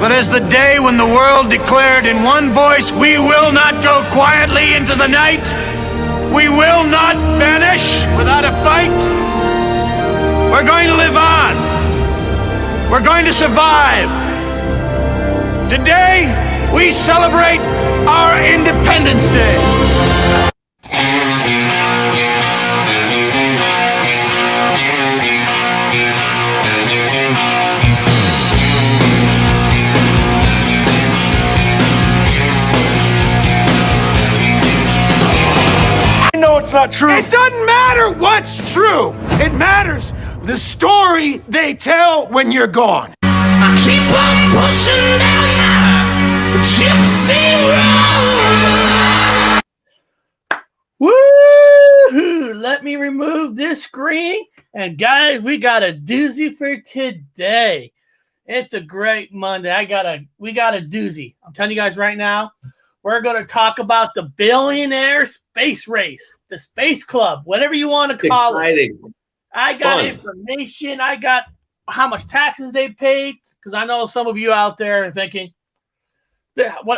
But as the day when the world declared in one voice, we will not go quietly into the night, we will not vanish without a fight, we're going to live on. We're going to survive. Today, we celebrate our Independence Day. No, it's not true. It doesn't matter what's true. It matters the story they tell when you're gone. I keep on pushing down my gypsy road. Woo! Let me remove this screen. And guys, we got a doozy for today. It's a great Monday. We got a doozy. I'm telling you guys right now. We're going to talk about the billionaire space race, the space club, whatever you want to call it. I got information. I got how much taxes they paid, because I know some of you out there are thinking,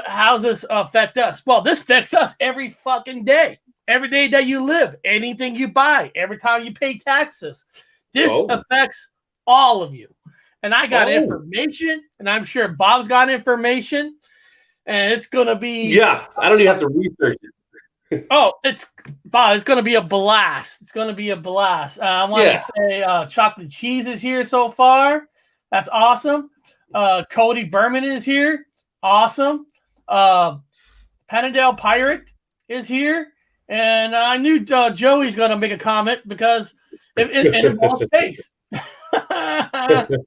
how's this affect us? Well, this affects us every fucking day, every day that you live, anything you buy, every time you pay taxes. This affects all of you. And I got information, and I'm sure Bob's got information. And it's going to be... Yeah, I don't even have to research it. It's going to be a blast. It's going to be a blast. I want to say Chocolate Cheese is here so far. That's awesome. Cody Berman is here. Awesome. Panadale Pirate is here. And I knew Joey's going to make a comment because it involves space. The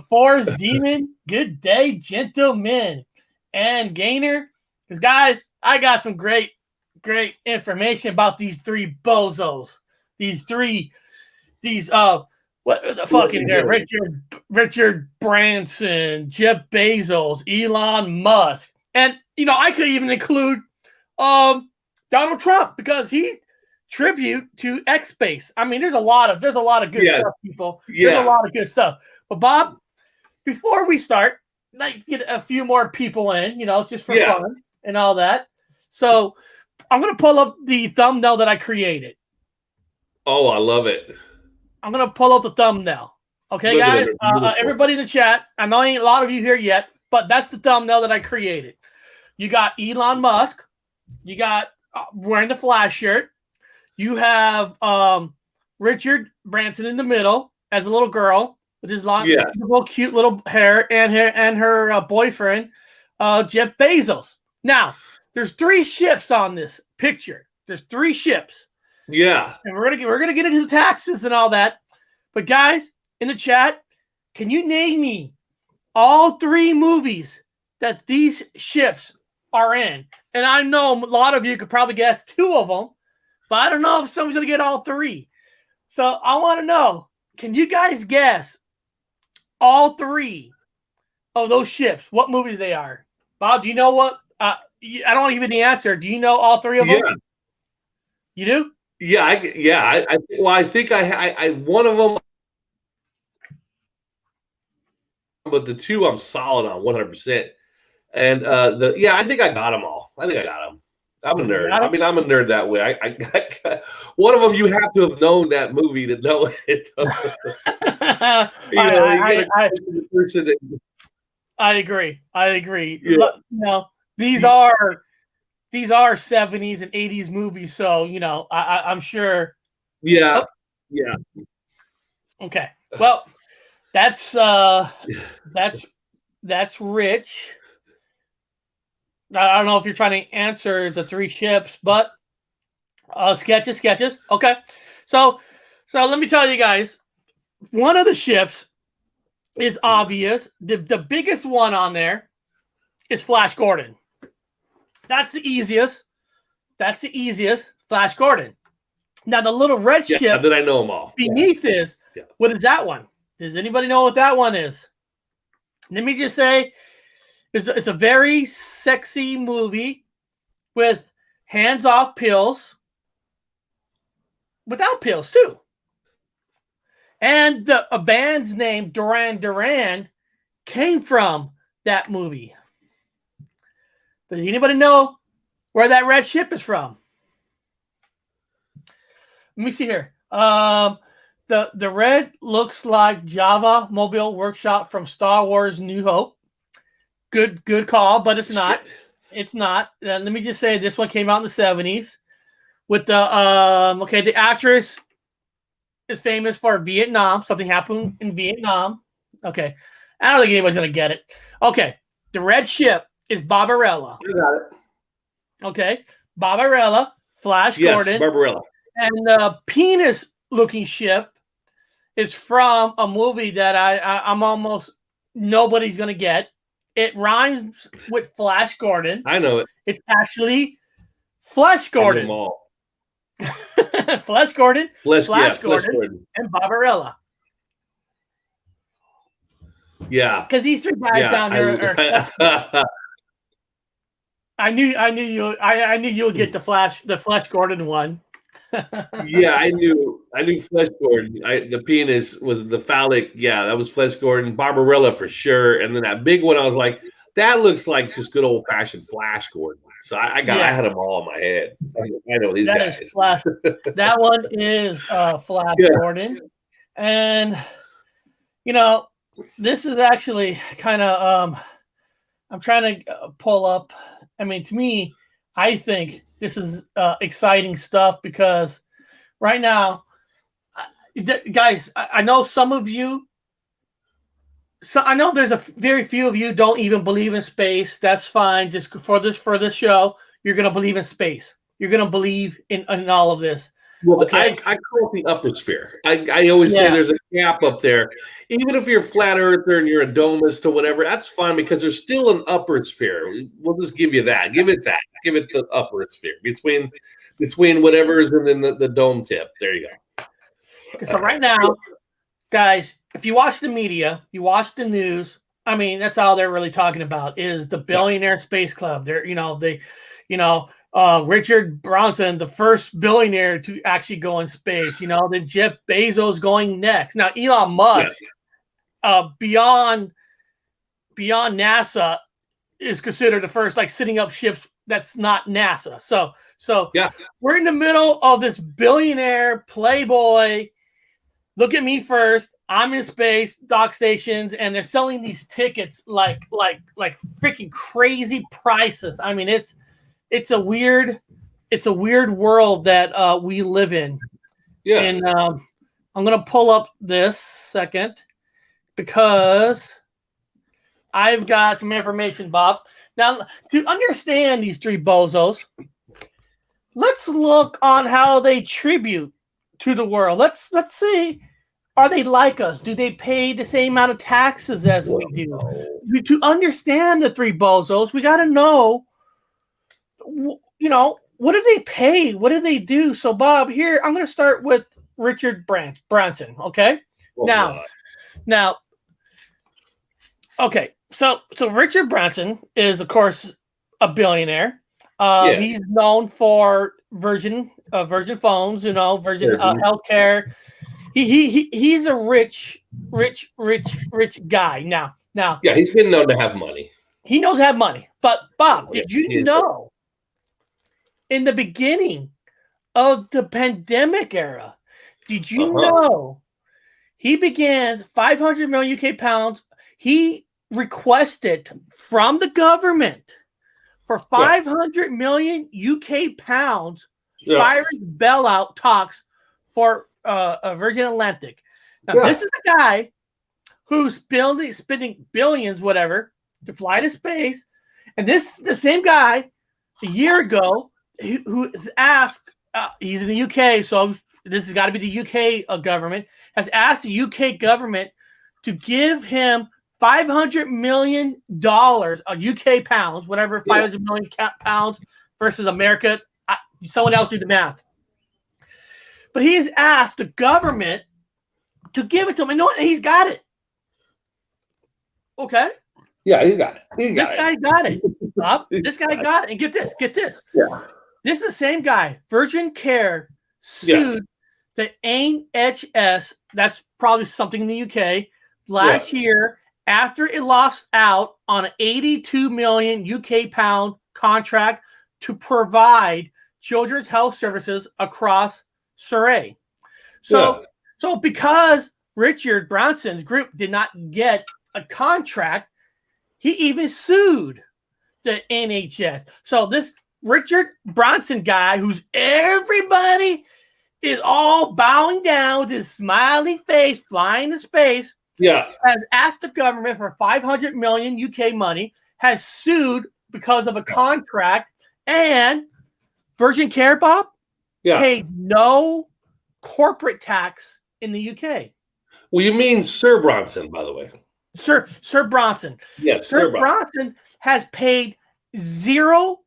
Forest Demon, good day, gentlemen. And Gainer, because guys, I got some great information about these three bozos. Richard Branson, Jeff Bezos, Elon Musk, and I could even include Donald Trump, because he tribute to X Space. I mean, there's a lot of good stuff, people. There's a lot of good stuff. But Bob, before we start, like get a few more people in, just for fun and all that. So I'm going to pull up the thumbnail that I created. Oh, I love it. I'm going to pull up the thumbnail. Okay, guys? Everybody in the chat, I know ain't a lot of you here yet, but that's the thumbnail that I created. You got Elon Musk. You got wearing the Flash shirt. You have Richard Branson in the middle as a little girl with his long, beautiful, cute little hair, and her boyfriend, Jeff Bezos. Now, there's 3 ships on this picture. There's 3 ships. Yeah. And we're gonna get into the taxes and all that. But guys, in the chat, can you name me all 3 movies that these ships are in? And I know a lot of you could probably guess 2 of them, but I don't know if someone's gonna get all 3. So I want to know, can you guys guess all 3 of those ships, what movies they are? Bob, do you know what? I don't want to give you the answer. Do you know all 3 of them? You do? Yeah, I think I one of them, but the 2 I'm solid on 100%. And I think I got them all. I think I got them. I'm a nerd. I mean, I'm a nerd that way. I one of them, you have to have known that movie to know it. I agree. Yeah. These are 70s and 80s movies, so I'm sure. Yeah. Okay. Well, that's Rich. I don't know if you're trying to answer the 3 ships, but sketches. Okay. So let me tell you guys, one of the ships is obvious. The biggest one on there is Flash Gordon. That's the easiest. Flash Gordon. Now the little red ship that I know them all. Beneath is what is that one? Does anybody know what that one is? Let me just say, it's a very sexy movie with hands-off pills, without pills too. And a band's name, Duran Duran, came from that movie. Does anybody know where that red ship is from? Let me see here. The red looks like Java Mobile Workshop from Star Wars New Hope. Good call, but it's not. It's not. Let me just say this one came out in the 70s with the the actress is famous for Vietnam. Something happened in Vietnam. Okay. I don't think anybody's gonna get it. Okay. The red ship is Barbarella. You got it. Okay. Barbarella, Flash Gordon. Yes, Barbarella. And the penis-looking ship is from a movie that I'm almost nobody's gonna get. It rhymes with Flash Gordon. I know it. It's actually Flash Gordon. Flash Gordon, Flash Gordon, and Barbarella. Yeah, because these three guys down here are. I knew you would get the Flash Gordon one. Yeah, I knew Flash Gordon. The penis was the phallic. Yeah, that was Flash Gordon. Barbarella for sure. And then that big one, I was like, that looks like just good old fashioned Flash Gordon. So I had them all in my head. I know these guys. Is Flash. That one is Flash Gordon, and this is actually kind of I'm trying to pull up. I mean, to me, I think this is exciting stuff because right now, guys, I know some of you. So I know there's a very few of you don't even believe in space. That's fine. Just for this show, you're gonna believe in space. You're gonna believe in all of this. Well, okay. I call it the upper sphere. I always say there's a gap up there. Even if you're a flat earther and you're a domist or whatever, that's fine because there's still an upper sphere. We'll just give you that. Give it that. Give it the upper sphere between whatever is in the dome tip. There you go. Okay, so right now, guys, if you watch the media, you watch the news. I mean, that's all they're really talking about is the Billionaire Space Club. They're Richard Branson, the first billionaire to actually go in space. Then Jeff Bezos going next. Now Elon Musk, beyond NASA, is considered the first, like sitting up ships that's not NASA. So we're in the middle of this billionaire playboy. Look at me first. I'm in space, dock stations, and they're selling these tickets like freaking crazy prices. I mean, it's a weird world that we live in. Yeah. And I'm gonna pull up this second because I've got some information, Bob. Now, to understand these three bozos, let's look on how they tribute to the world. Let's see. Are they like us? Do they pay the same amount of taxes as we do? To understand the three bozos, we got to know, what do they pay? What do they do? So, Bob, here, I'm going to start with Richard Branson, okay? Now, okay, so Richard Branson is, of course, a billionaire. He's known for Virgin phones, Virgin healthcare. He's a rich guy. Now. Yeah, he's been known to have money. He knows to have money. But Bob, did you know in the beginning of the pandemic era, did you know he began 500 million UK pounds? He requested from the government for 500 million UK pounds virus bailout talks for Virgin Atlantic. Now, this is the guy who's spending billions, whatever, to fly to space. And this is the same guy a year ago who is asked, he's in the UK, so this has got to be the UK government, has asked the UK government to give him $500 million, UK pounds, whatever, 500 million pounds versus America. Someone else do the math. But he's asked the government to give it to him. And he's got it. Okay? Yeah, he got it. This guy got it. Bob, this guy got it. And get this. Yeah. This is the same guy. Virgin Care sued the NHS. That's probably something in the UK last year after it lost out on an 82 million UK pound contract to provide children's health services across Surrey. So because Richard Branson's group did not get a contract, he even sued the NHS. So this Richard Branson guy, who's everybody is all bowing down with his smiley face, flying to space, has asked the government for 500 million UK money, has sued because of a contract, and Virgin Care, Bob, paid no corporate tax in the UK. Well, you mean Sir Branson, by the way. Sir Branson. Yes, Sir Branson has paid zero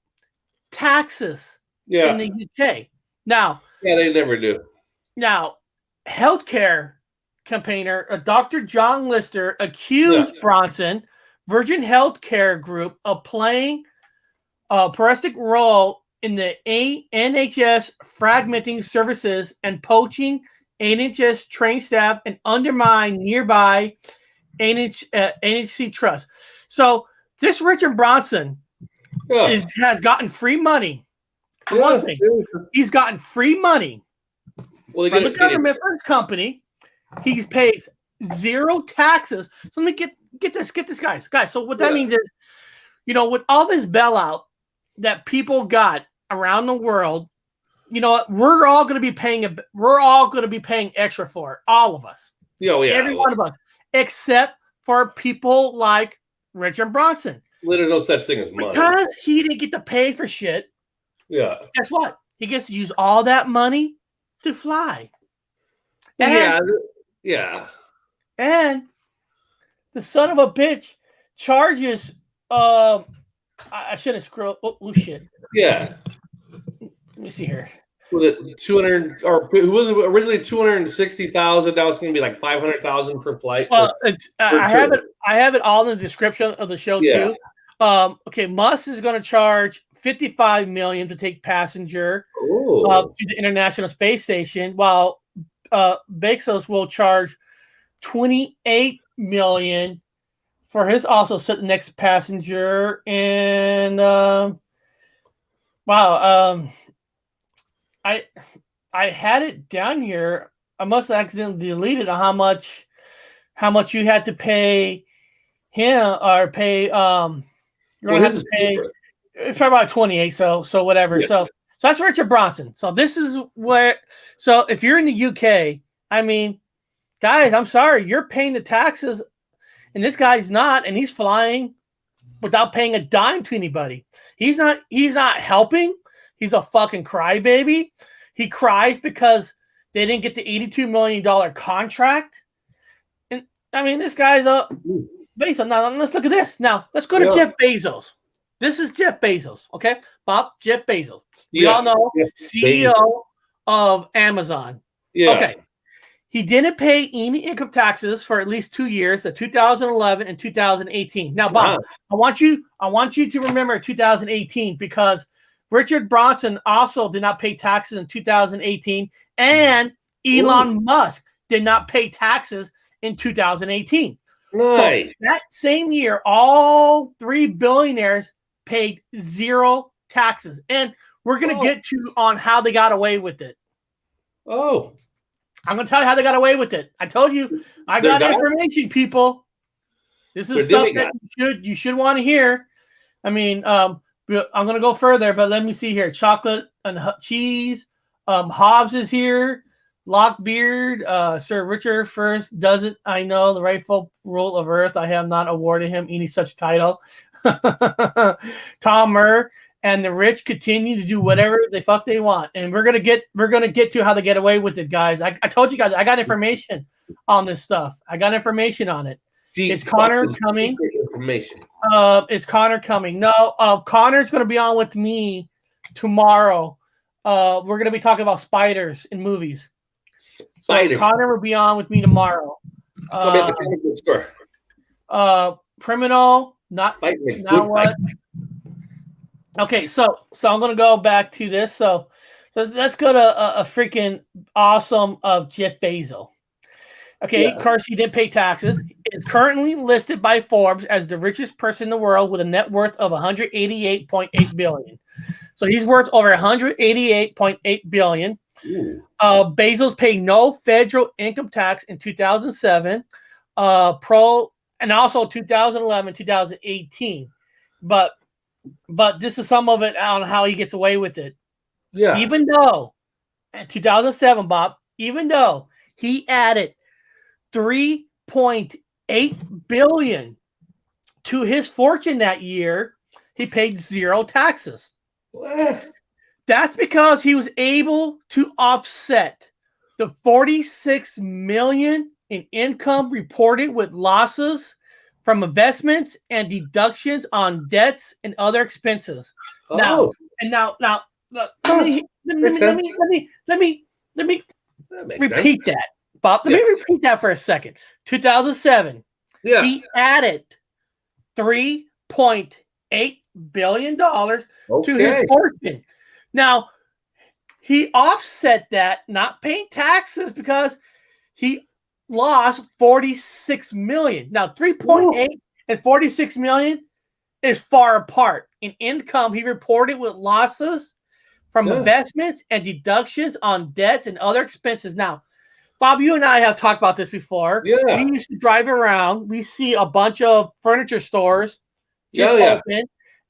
taxes in the UK. Now, they never do. Now, healthcare campaigner Dr. John Lister accused Branson, Virgin Healthcare Group, of playing a Parastic role in the NHS fragmenting services and poaching NHS-trained staff and undermine nearby NHC trust. So this Richard Branson has gotten free money. For one thing, he's gotten free money from the government for his company. He pays zero taxes. So let me get this, guys. So what that means is, with all this bailout that people got around the world, we're all going to be paying. We're all going to be paying extra for it. All of us. Every one of us, except for people like Richard Branson. Literally no such thing as money. Because he didn't get to pay for shit. Guess what? He gets to use all that money to fly. And the son of a bitch charges. I should have scrolled. Oh shit. Yeah. Let me see here. Was it 200 or it was originally 260,000? Now it's going to be like 500,000 per flight. Well, I have it all in the description of the show too. Okay, Musk is going to charge 55 million to take passenger to the International Space Station, while Bezos will charge 28 million for his also sit the next passenger. And I had it down here. I must have accidentally deleted how much you had to pay him or pay. You're gonna have to pay. It's probably about 28. So whatever. Yeah. So that's Richard Branson. So this is where. So if you're in the UK, I mean, guys, I'm sorry, you're paying the taxes, and this guy's not, and he's flying without paying a dime to anybody. He's not helping. He's a fucking crybaby. He cries because they didn't get the $82 million contract. And I mean, this guy's a Bezos. Now let's look at this. Now let's go to Jeff Bezos. This is Jeff Bezos. Okay, Bob, Jeff Bezos. We all know CEO of Amazon. Okay. He didn't pay any income taxes for at least 2 years, the 2011 and 2018. Now, Bob, I want you to remember 2018 because Richard Branson also did not pay taxes in 2018, and Elon Musk did not pay taxes in 2018. Nice. So that same year, all three billionaires paid zero taxes, and we're going to get to on how they got away with it. I'm going to tell you how they got away with it. I told you, I got information, people. This is stuff that you should want to hear. I mean, I'm going to go further, but let me see here. Chocolate and cheese. Hobbs is here. Lockbeard. Sir Richard first doesn't. I know the rightful rule of Earth. I have not awarded him any such title. Tom Murr. And the rich continue to do whatever the fuck they want, and we're gonna get to how they get away with it, guys. I told you guys I got information on this stuff. I got information on it. Is Connor coming? Is Connor coming? No. Connor's gonna be on with me tomorrow. We're gonna be talking about spiders in movies. Spiders. So Connor will be on with me tomorrow. Gonna be at the comic book store. Criminal. Not what. Okay, so I'm gonna go back to this. So let's go to a freaking awesome of Jeff Bezos. Okay, of course he didn't pay taxes. is currently listed by Forbes as the richest person in the world with a net worth of 188.8 billion. So he's worth over 188.8 billion. Bezos paid no federal income tax in 2007, and also 2011, 2018. But this is some of it on how he gets away with it. Yeah. Even though in 2007, Bob, even though he added 3.8 billion to his fortune that year, he paid zero taxes. What? That's because he was able to offset the 46 million in income reported with losses from investments and deductions on debts and other expenses. Now, let me repeat that, Bob. Let me repeat that for a second. 2007. Yeah. He added $3.8 billion to his fortune. Now, he offset that, not paying taxes, because he lost 46 million. Now, 3.8 and 46 million is far apart. In income, he reported with losses from investments and deductions on debts and other expenses. Now, Bob, you and I have talked about this before. Yeah. We used to drive around. We see a bunch of furniture stores just open.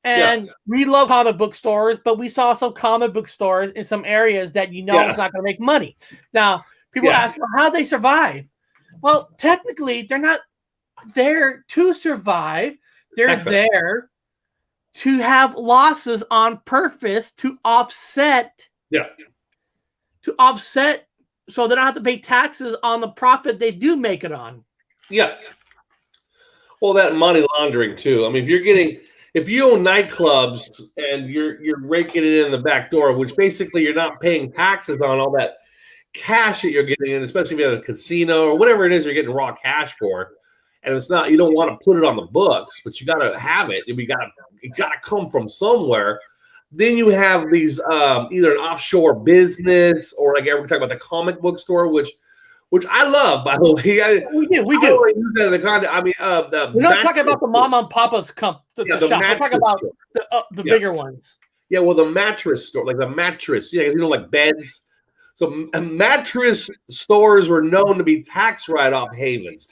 And we love comic book stores, but we saw some comic book stores in some areas that it's not going to make money. Now, people ask, well, how they survive? Well, technically, they're not there to survive. They're there to have losses on purpose to offset. Yeah. To offset so they don't have to pay taxes on the profit they do make it on. Yeah. Well, that money laundering too. I mean, if you own nightclubs and you're raking it in the back door, which basically you're not paying taxes on all that cash that you're getting in, especially if you have a casino or whatever it is you're getting raw cash for, and it's not, you don't want to put it on the books, but you got to have it. It got to come from somewhere. Then you have these either an offshore business or like we're talking about the comic book store, which I love, by the way. We do. We're not talking about the mom and papa's shop. We're talking about the bigger ones. Yeah, well, the mattress store, like the mattress, like beds. So mattress stores were known to be tax havens,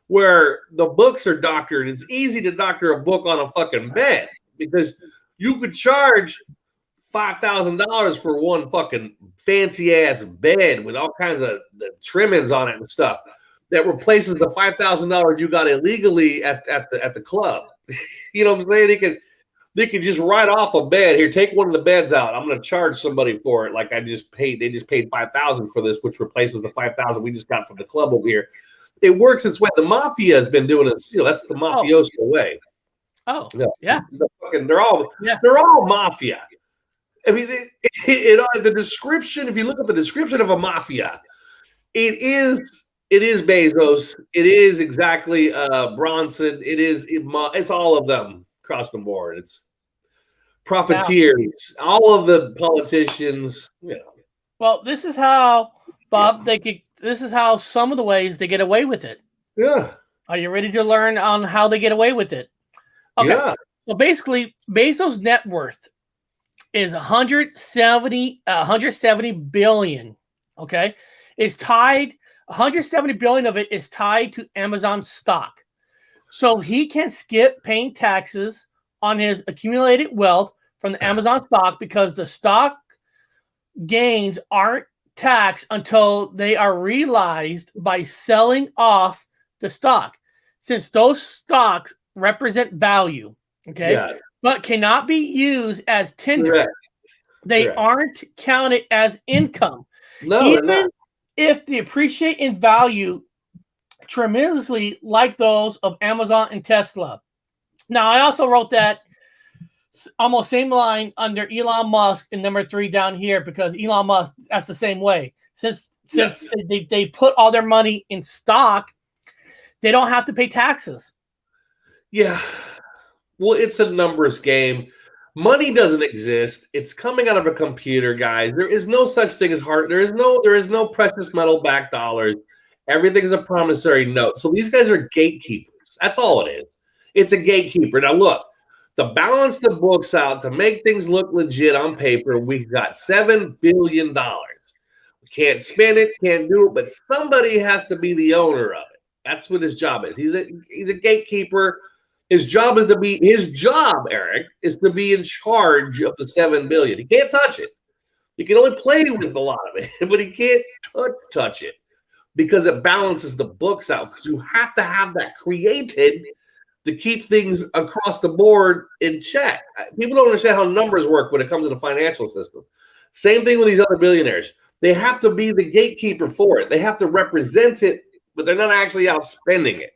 where the books are doctored. It's easy to doctor a book on a fucking bed because you could charge $5,000 for one fucking fancy ass bed with all kinds of the trimmings on it and stuff that replaces the $5,000 you got illegally at the club. You know what I'm saying? They could just write off a bed. Here, take one of the beds out. I'm going to charge somebody for it. Like they just paid $5,000 for this, which replaces the $5,000 we just got from the club over here. It works its way. The mafia has been doing it. That's the mafioso way. Oh, yeah. They're all mafia. I mean, the description. If you look at the description of a mafia, it is Bezos. It is exactly Branson. It's all of them across the board. It's profiteers. All of the politicians. Well, this is how, Bob. This is how some of the ways they get away with it. Yeah. Are you ready to learn on how they get away with it? Okay. Yeah. So basically, Bezos' net worth is 170 billion. Okay, it's tied. 170 billion of it is tied to Amazon stock, so he can skip paying taxes on his accumulated wealth from the Amazon stock because the stock gains aren't taxed until they are realized by selling off the stock, since those stocks represent value. Okay. Yeah. But cannot be used as tender. Correct. They aren't counted as income. No, even if they appreciate in value tremendously like those of Amazon and Tesla. Now, I also wrote that almost same line under Elon Musk in number 3 down here, because Elon Musk, that's the same way. Since they put all their money in stock, they don't have to pay taxes. Yeah. Well, it's a numbers game. Money doesn't exist. It's coming out of a computer, guys. There is no such thing as hard. There is no precious metal backed dollars Everything's a promissory note. So these guys are gatekeepers. That's all it is. It's a gatekeeper. Now look, to balance the books out, to make things look legit on paper, we've got $7 billion. We can't spend it, can't do it, but somebody has to be the owner of it. That's what his job is. He's a gatekeeper. His job, Eric, is to be in charge of the $7 billion. He can't touch it. He can only play with a lot of it, but he can't touch it because it balances the books out. Because you have to have that created to keep things across the board in check. People don't understand how numbers work when it comes to the financial system. Same thing with these other billionaires. They have to be the gatekeeper for it. They have to represent it, but they're not actually out spending it.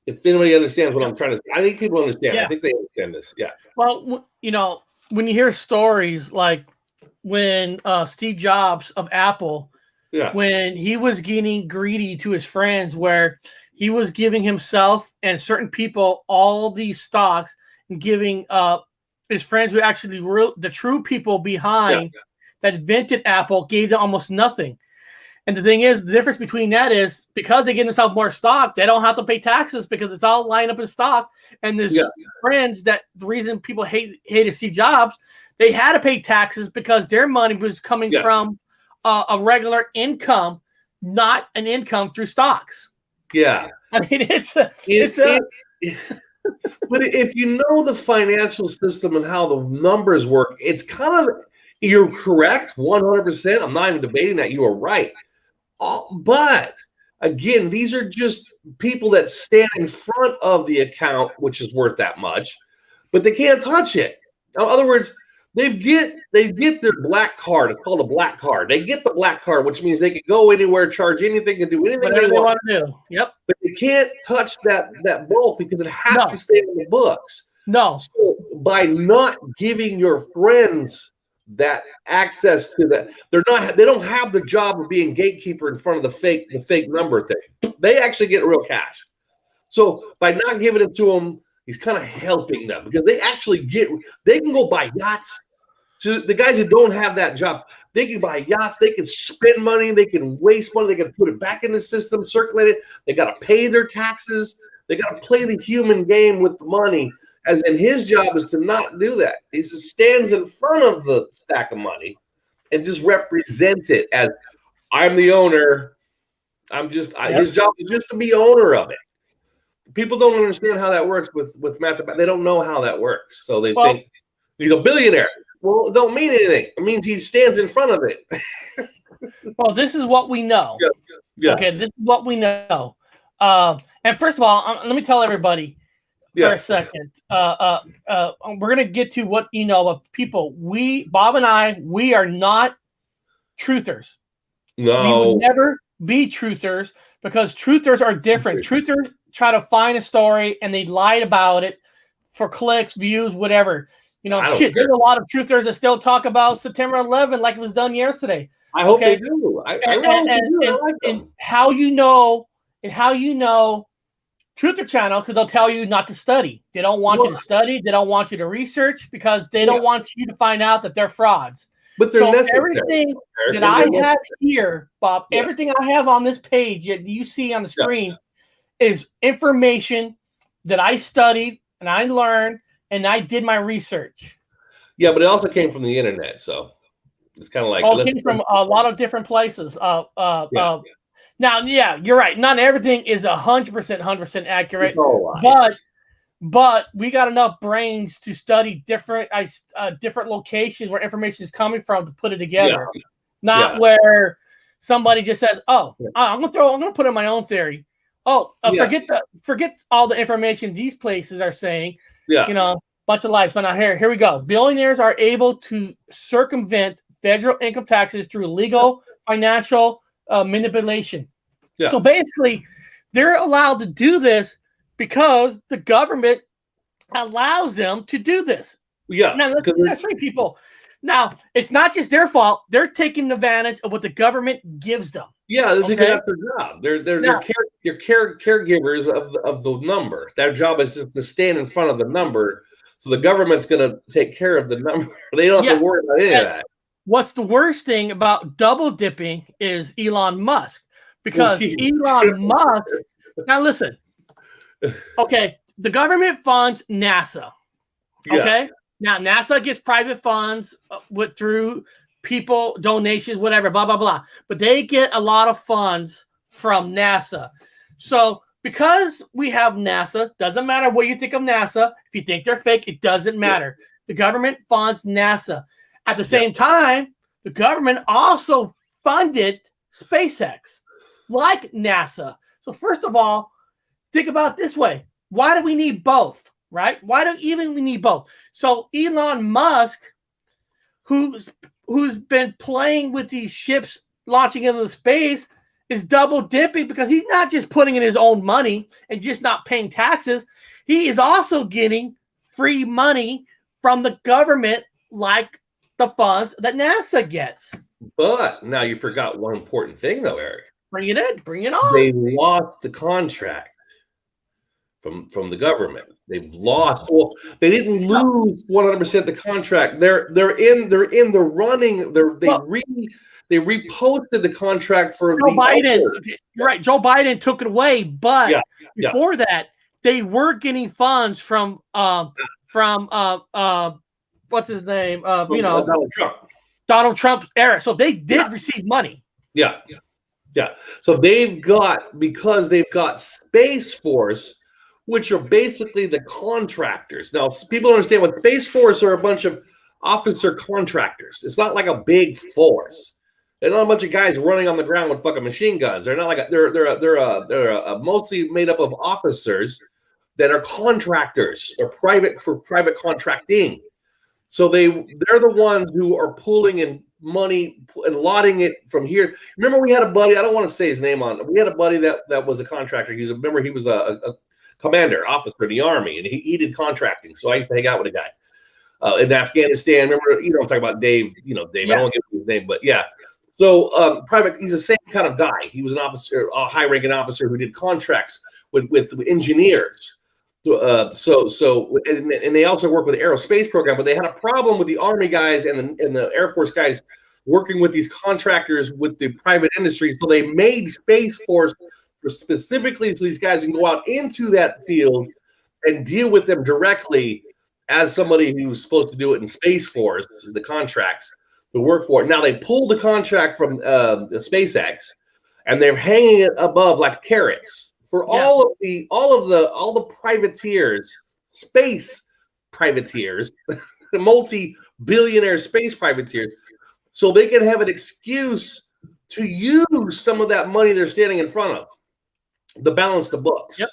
If anybody understands what I'm trying to say, I think people understand. Yeah. I think they understand this. Yeah. Well, when you hear stories like when Steve Jobs of Apple, when he was getting greedy to his friends, where he was giving himself and certain people all these stocks and giving his friends who actually the true people behind that invented Apple gave them almost nothing. And the thing is, the difference between that is because they give themselves more stock, they don't have to pay taxes because it's all lined up in stock. And this friends, that the reason people hated Steve Jobs, they had to pay taxes because their money was coming from a regular income, not an income through stocks. Yeah. I mean, but if you know the financial system and how the numbers work, it's kind of, you're correct 100%. I'm not even debating that. You are right. But again, these are just people that stand in front of the account, which is worth that much, but they can't touch it. In other words, they get their black card. It's called a black card. They get the black card, which means they can go anywhere, charge anything, and do anything they want to do. Yep. But they can't touch that bulk because it has to stay in the books. No. So by not giving your friends that access to that, they don't have the job of being gatekeeper in front of the fake number thing. They actually get real cash. So by not giving it to them, he's kind of helping them because they can go buy yachts. So the guys who don't have that job, they can buy yachts, they can spend money, they can waste money, they can put it back in the system, circulate it. They got to pay their taxes. They got to play the human game with the money. As in, his job is to not do that. He just stands in front of the stack of money and just represent it as, I'm the owner. His job is just to be owner of it. People don't understand how that works with mathematics. They don't know how that works. So they think he's a billionaire. Well, it don't mean anything. It means he stands in front of it. Well, this is what we know. Yeah. Okay, this is what we know. And first of all, let me tell everybody for a second. We're going to get to what you know of people. Bob and I, we are not truthers. No. We would never be truthers because truthers are different. Truthers try to find a story and they lied about it for clicks, views, whatever. There's a lot of truthers that still talk about September 11th like it was done yesterday. I hope they do. And how you know Truther Channel, because they'll tell you not to study. They don't want you to study. They don't want you to research because they don't want you to find out that they're frauds. But they're necessary. Everything that I have here, Bob, everything I have on this page that you see on the screen is information that I studied and I learned and I did my research. Yeah, but it also came from the internet, so it's kind of like it came from a lot of different places. Now, you're right. Not everything is 100% accurate, but we got enough brains to study different locations where information is coming from to put it together. Not where somebody just says, "Oh, I'm gonna put in my own theory." Forget all the information these places are saying. Bunch of lies. But now here we go. Billionaires are able to circumvent federal income taxes through legal financial manipulation. So basically, they're allowed to do this because the government allows them to do this. Now that's right, people. Now it's not just their fault; they're taking advantage of what the government gives them. Because that's their job. They're caregivers of the number. Their job is just to stand in front of the number. So the government's going to take care of the number. They don't have to worry about any of that. What's the worst thing about double dipping is Elon Musk. because Elon Musk. Now listen. Okay, the government funds NASA. Okay, now NASA gets private funds through people, donations, whatever, blah blah blah. But they get a lot of funds from NASA. So because we have NASA, doesn't matter what you think of NASA. If you think they're fake, it doesn't matter. The government funds NASA. At the same time, the government also funded SpaceX, like NASA. So first of all, think about it this way. Why do we need both, right? Why do we need both? So Elon Musk, who's been playing with these ships launching into space, is double dipping because he's not just putting in his own money and just not paying taxes. He is also getting free money from the government, like the funds that NASA gets. But now you forgot one important thing, though, Eric. Bring it in. Bring it on. They lost the contract from the government. They've lost. Well, they didn't lose 100% the contract. They're in the running. They reposted the contract for Joe Biden. You're right. Joe Biden took it away, but before that, they were getting funds from what's his name? Donald Trump's era. So they did receive money. Yeah. So because they've got Space Force, which are basically the contractors. Now, people understand what Space Force are a bunch of officer contractors. It's not like a big force. They're not a bunch of guys running on the ground with fucking machine guns. They're not like they're mostly made up of officers that are contractors. They're private contracting. So they're the ones who are pulling in money and lotting it from here. Remember, we had a buddy. I don't want to say his name on. We had a buddy that was a contractor. He was a commander, officer in the army, and he did contracting. So I used to hang out with a guy in Afghanistan. Remember, I'm talking about Dave. Dave. Yeah. I don't want to give his name, but yeah. So he's the same kind of guy. He was an officer, a high-ranking officer who did contracts with engineers. And they also work with the aerospace program, but they had a problem with the Army guys and the Air Force guys working with these contractors with the private industry. So they made Space Force specifically so these guys can go out into that field and deal with them directly as somebody who's supposed to do it in Space Force, the contracts to work for it. Now they pulled the contract from the SpaceX and they're hanging it above like carrots for all the privateers, space privateers, the multi-billionaire space privateers, so they can have an excuse to use some of that money they're standing in front of to balance the books. Yep.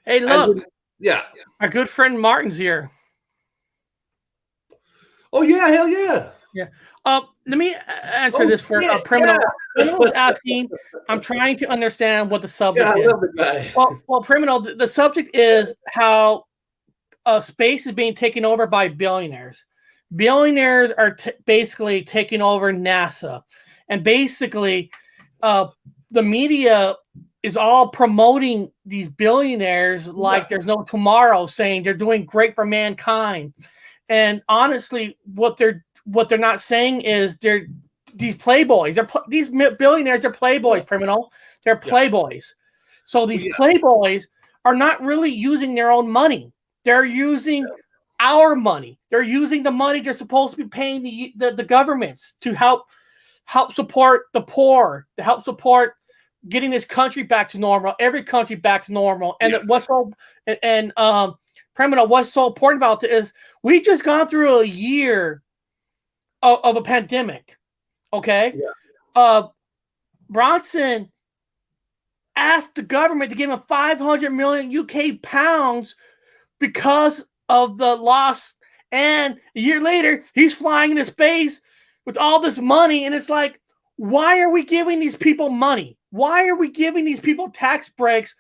Hey, look. Our good friend Martin's here. Oh, yeah. Hell yeah. Yeah. Let me answer this for Criminal. Criminal's asking, I'm trying to understand what the subject is. I love the guy. Well, Criminal, the subject is how space is being taken over by billionaires. Billionaires are basically taking over NASA. And basically, the media is all promoting these billionaires like there's no tomorrow, saying they're doing great for mankind. And honestly, what they're not saying is they're these playboys. These billionaires. They're playboys, Criminal. They're playboys. So these playboys are not really using their own money. They're using our money. They're using the money they're supposed to be paying the governments to help support the poor, to help support getting this country back to normal, every country back to normal. And Criminal, what's so important about this is we just gone through a year of a pandemic. Okay. Yeah. Branson asked the government to give him 500 million UK pounds because of the loss. And a year later, he's flying into space with all this money. And it's like, why are we giving these people money? Why are we giving these people tax breaks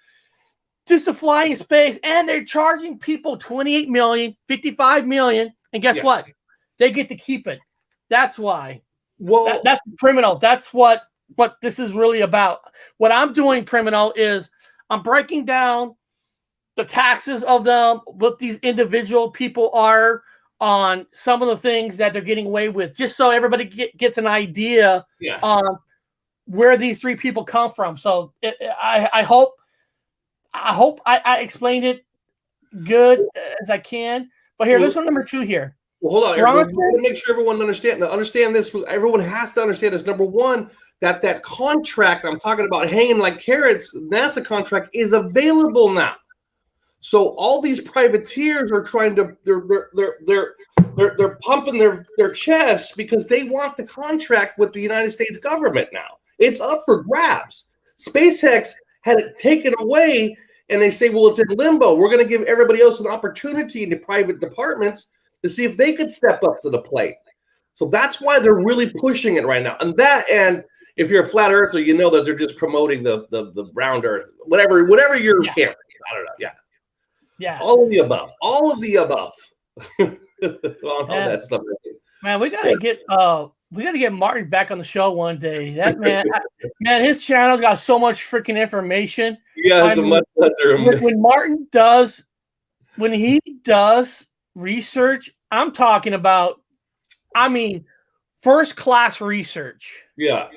just to fly in space? And they're charging people 28 million, 55 million. And guess what? They get to keep it. That's why. Well, that's Criminal. That's what this is really about. What I'm doing, Criminal, is I'm breaking down the taxes of them, what these individual people are on some of the things that they're getting away with, just so everybody gets an idea on where these three people come from. So I hope I explained it good as I can. But here, let's go number 2 here. Well, hold on. Branson, I want to make sure everyone understand this. Everyone has to understand this. Number one, that contract I'm talking about hanging like carrots, NASA contract, is available now. So all these privateers are trying to they're pumping their chests because they want the contract with the United States government now. It's up for grabs. SpaceX had it taken away, and they say, well, it's in limbo. We're going to give everybody else an opportunity in the private departments to see if they could step up to the plate. So that's why they're really pushing it right now. And if you're a flat earther, you know that they're just promoting the round earth, whatever your camp. I don't know. Yeah. All of the above. That stuff. Man, we gotta get Martin back on the show one day. That man, his channel's got so much freaking information. Yeah, when Martin does research, I'm talking about, first class research. Yeah.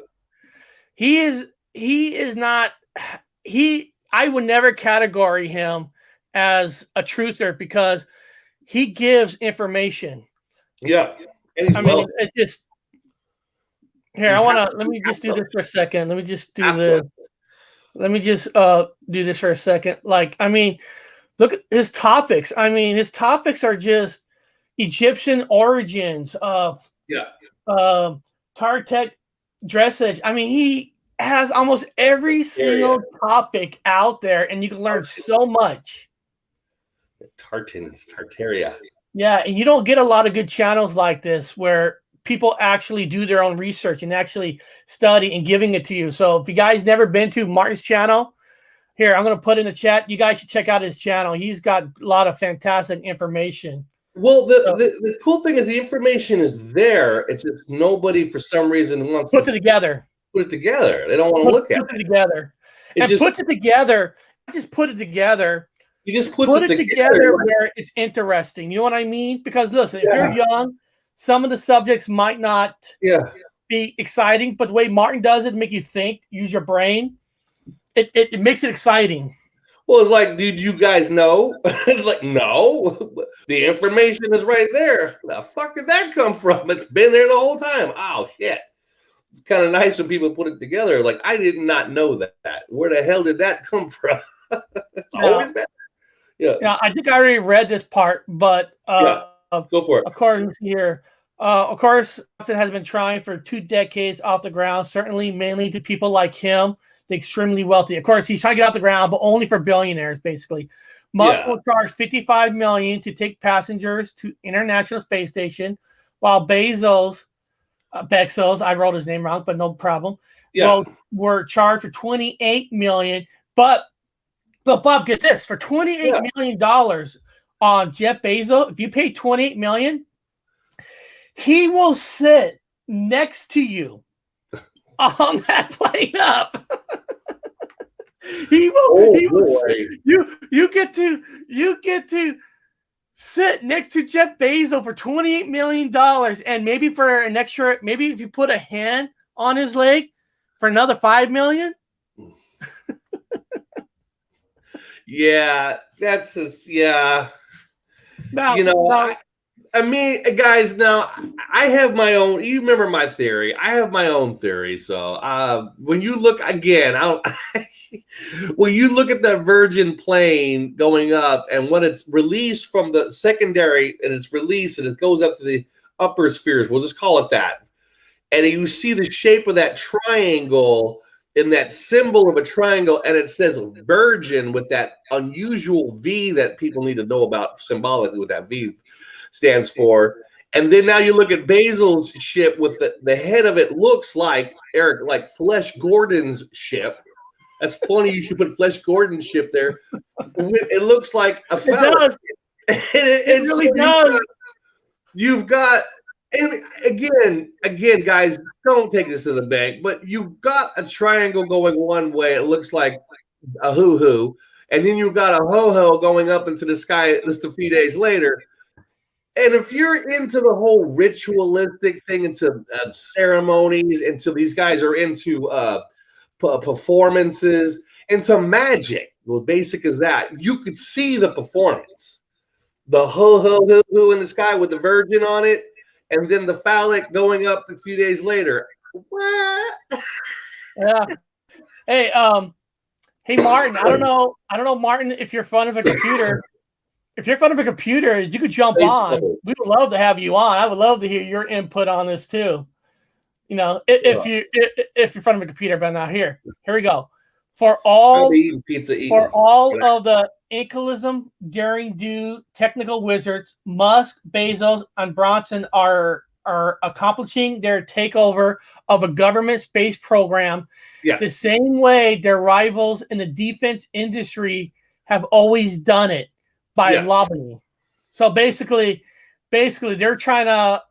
I would never categorize him as a truther because he gives information. Yeah. It just here. Let me just do this for a second. Let me just do this. Let me just do this for a second. Look at his topics. His topics are just Egyptian origins of Tartek dressage. He has almost every single topic out there, and you can learn so much. Tartaria. Yeah, and you don't get a lot of good channels like this where people actually do their own research and actually study and giving it to you. So if you guys never been to Martin's channel, here, I'm going to put in the chat. You guys should check out his channel. He's got a lot of fantastic information. Well, the cool thing is the information is there. It's just nobody, for some reason, wants to put it together. They don't want to look at it. Put it together. You just put it together. You just put it together where it's interesting. You know what I mean? Because listen, if you're young, some of the subjects might not be exciting, but the way Martin does it, make you think, use your brain, it makes it exciting. Well, it's like, did you guys know? It's like, no. The information is right there. Where the fuck did that come from? It's been there the whole time. Oh, shit. It's kind of nice when people put it together. Like, I did not know that. Where the hell did that come from? It's always been. Yeah, I think I already read this part, but go for it. According here, of course, Branson has been trying for 2 decades off the ground, certainly mainly to people like him, the extremely wealthy. Of course, he's trying to get off the ground, but only for billionaires, basically. Musk will charge $55 million to take passengers to International Space Station, while Bezos, I wrote his name wrong, but no problem. Were charged for $28 million, but Bob, get this, for $28 million on Jeff Bezos, if you pay $28 million, he will sit next to you on that plane up. You get to sit next to Jeff Bezos for $28 million, and maybe for an extra, maybe if you put a hand on his leg for another $5 million. Yeah, that's Now, guys, now I have my own. You remember my theory. I have my own theory. So when you look again, when you look at that Virgin plane going up, and when it's released from the secondary, and it's released, and it goes up to the upper spheres, we'll just call it that, and you see the shape of that triangle. In that symbol of a triangle, and it says Virgin with that unusual V that people need to know about symbolically what that V stands for. And then now you look at Bezos' ship with the head of it looks like, Eric, like Flesh Gordon's ship. That's funny. You should put Flesh Gordon's ship there. It looks like a fountain. It really does. You've got, and again, guys, don't take this to the bank, but you've got a triangle going one way. It looks like a hoo-hoo. And then you've got a ho-ho going up into the sky just a few days later. And if you're into the whole ritualistic thing, into ceremonies, into these guys are into performances, and some magic. Well, basic as that. You could see the performance. The ho in the sky with the Virgin on it, and then the phallic going up a few days later. What? Yeah. Hey, hey, Martin. I don't know, Martin. If you're fond of a computer, you could jump on. We would love to have you on. I would love to hear your input on this too. You know, if you're fond of a computer, but not here. Here we go. For all of the inkelism, daring do technical wizards, Musk, Bezos, and Branson are accomplishing their takeover of a government space program the same way their rivals in the defense industry have always done it, by lobbying. So basically they're trying to,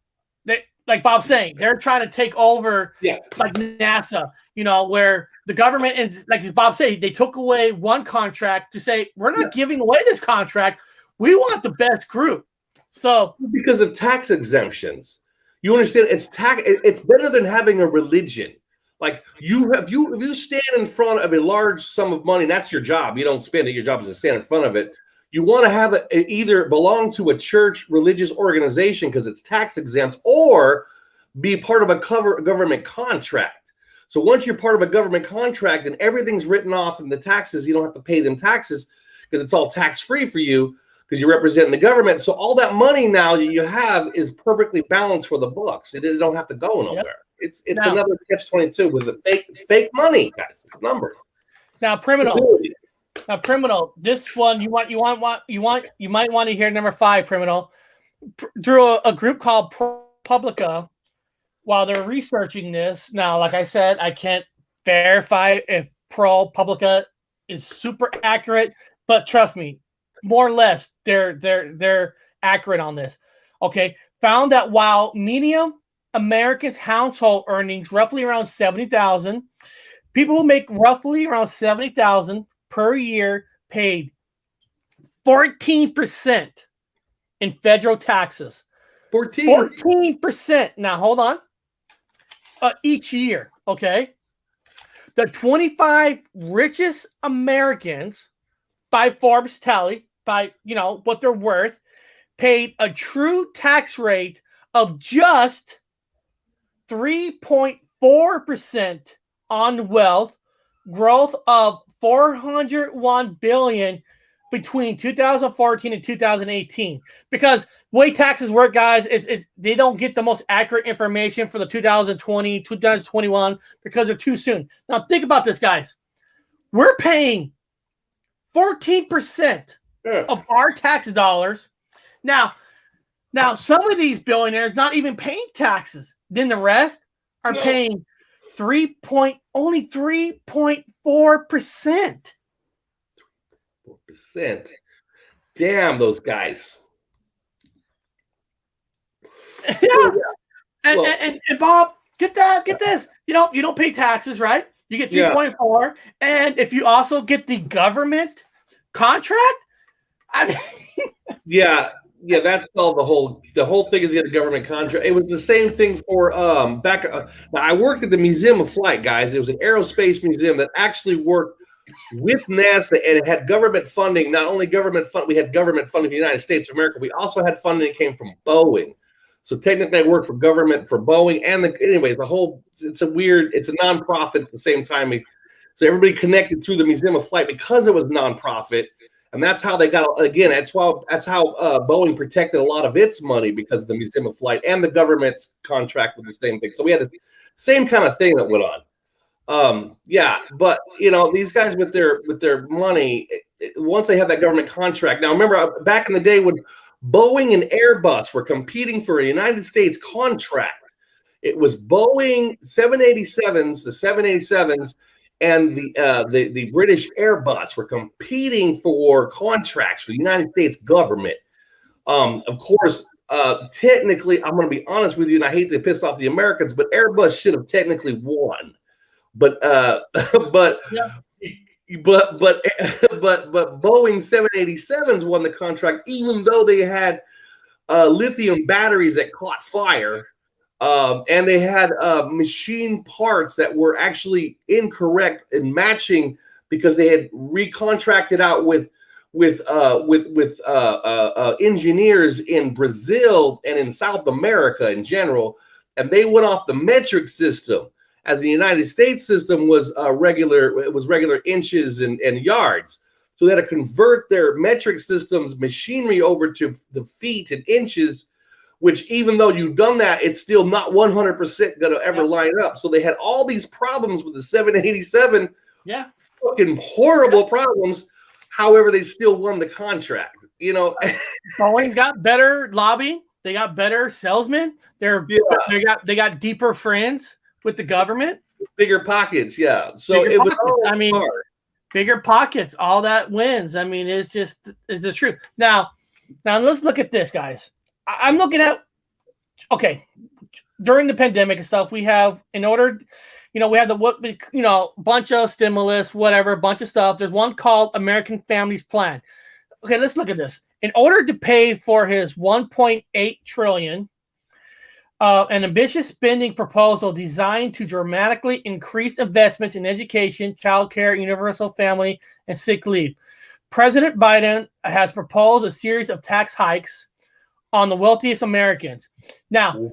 like Bob's saying, they're trying to take over like NASA, you know, where the government, and like Bob said, they took away one contract to say, we're not giving away this contract. We want the best group. So because of tax exemptions, you understand, it's better than having a religion. Like if you stand in front of a large sum of money, and that's your job. You don't spend it. Your job is to stand in front of it. You want to have it either belong to a church, religious organization because it's tax exempt, or be part of a government contract. So once you're part of a government contract and everything's written off in the taxes, you don't have to pay them taxes because it's all tax free for you because you're representing the government. So all that money now that you have is perfectly balanced for the books. It don't have to go nowhere. It's another catch-22 with the fake money, guys. It's numbers. Now, criminal. This one you might want to hear number 5, criminal. Through a group called ProPublica, while they're researching this. Now, like I said, I can't verify if ProPublica is super accurate, but trust me, more or less they're accurate on this. Okay, found that while median Americans' household earnings roughly around $70,000, people who make roughly around $70,000 per year paid 14% in federal taxes. 14%. Now, hold on. Each year, okay? The 25 richest Americans by Forbes tally, by, you know, what they're worth, paid a true tax rate of just 3.4% on wealth, growth of $401 billion between 2014 and 2018. Because the way taxes work, guys, is they don't get the most accurate information for the 2020, 2021 because they're too soon. Now think about this, guys. We're paying 14% of our tax dollars. Now some of these billionaires not even paying taxes. Then the rest are paying only 3.4%. 4%. Damn those guys. Yeah. And Bob, get this. You don't pay taxes, right? You get 3.4, and if you also get the government contract, I mean, that's all the whole thing is get a government contract. It was the same thing for back. Now I worked at the Museum of Flight, guys. It was an aerospace museum that actually worked with NASA, and it had government funding. Not only government fund, we had government funding in the United States of America. We also had funding that came from Boeing. So technically, I worked for government for Boeing, and it's a nonprofit at the same time. So everybody connected through the Museum of Flight because it was nonprofit. And that's how they got, again, that's how Boeing protected a lot of its money because of the Museum of Flight and the government's contract with the same thing. So we had the same kind of thing that went on. But these guys with their money, once they have that government contract. Now remember back in the day when Boeing and Airbus were competing for a United States contract, it was Boeing 787s, the 787s, and the British Airbus were competing for contracts for the United States government. Of course, technically, I'm going to be honest with you, and I hate to piss off the Americans, but Airbus should have technically won. But Boeing 787s won the contract, even though they had lithium batteries that caught fire. And they had machine parts that were actually incorrect in matching because they had recontracted out with engineers in Brazil and in South America in general, and they went off the metric system, as the United States system was regular inches and yards. So they had to convert their metric systems machinery over to the feet and inches, which even though you've done that, it's still not 100% going to ever line up. So they had all these problems with the 787. Yeah. Fucking horrible problems. However, they still won the contract. You know, Boeing got better lobby. They got better salesmen. They got deeper friends with the government. Bigger pockets, yeah. So bigger it was pockets. Bigger pockets. All that wins. I mean, it's the truth. Now let's look at this, guys. I'm looking at, okay, during the pandemic and stuff, we have, in order, we have bunch of stimulus, whatever, bunch of stuff. There's one called American Families Plan. Okay, let's look at this. In order to pay for his $1.8 trillion, an ambitious spending proposal designed to dramatically increase investments in education, childcare, universal family, and sick leave. President Biden has proposed a series of tax hikes on the wealthiest Americans. Now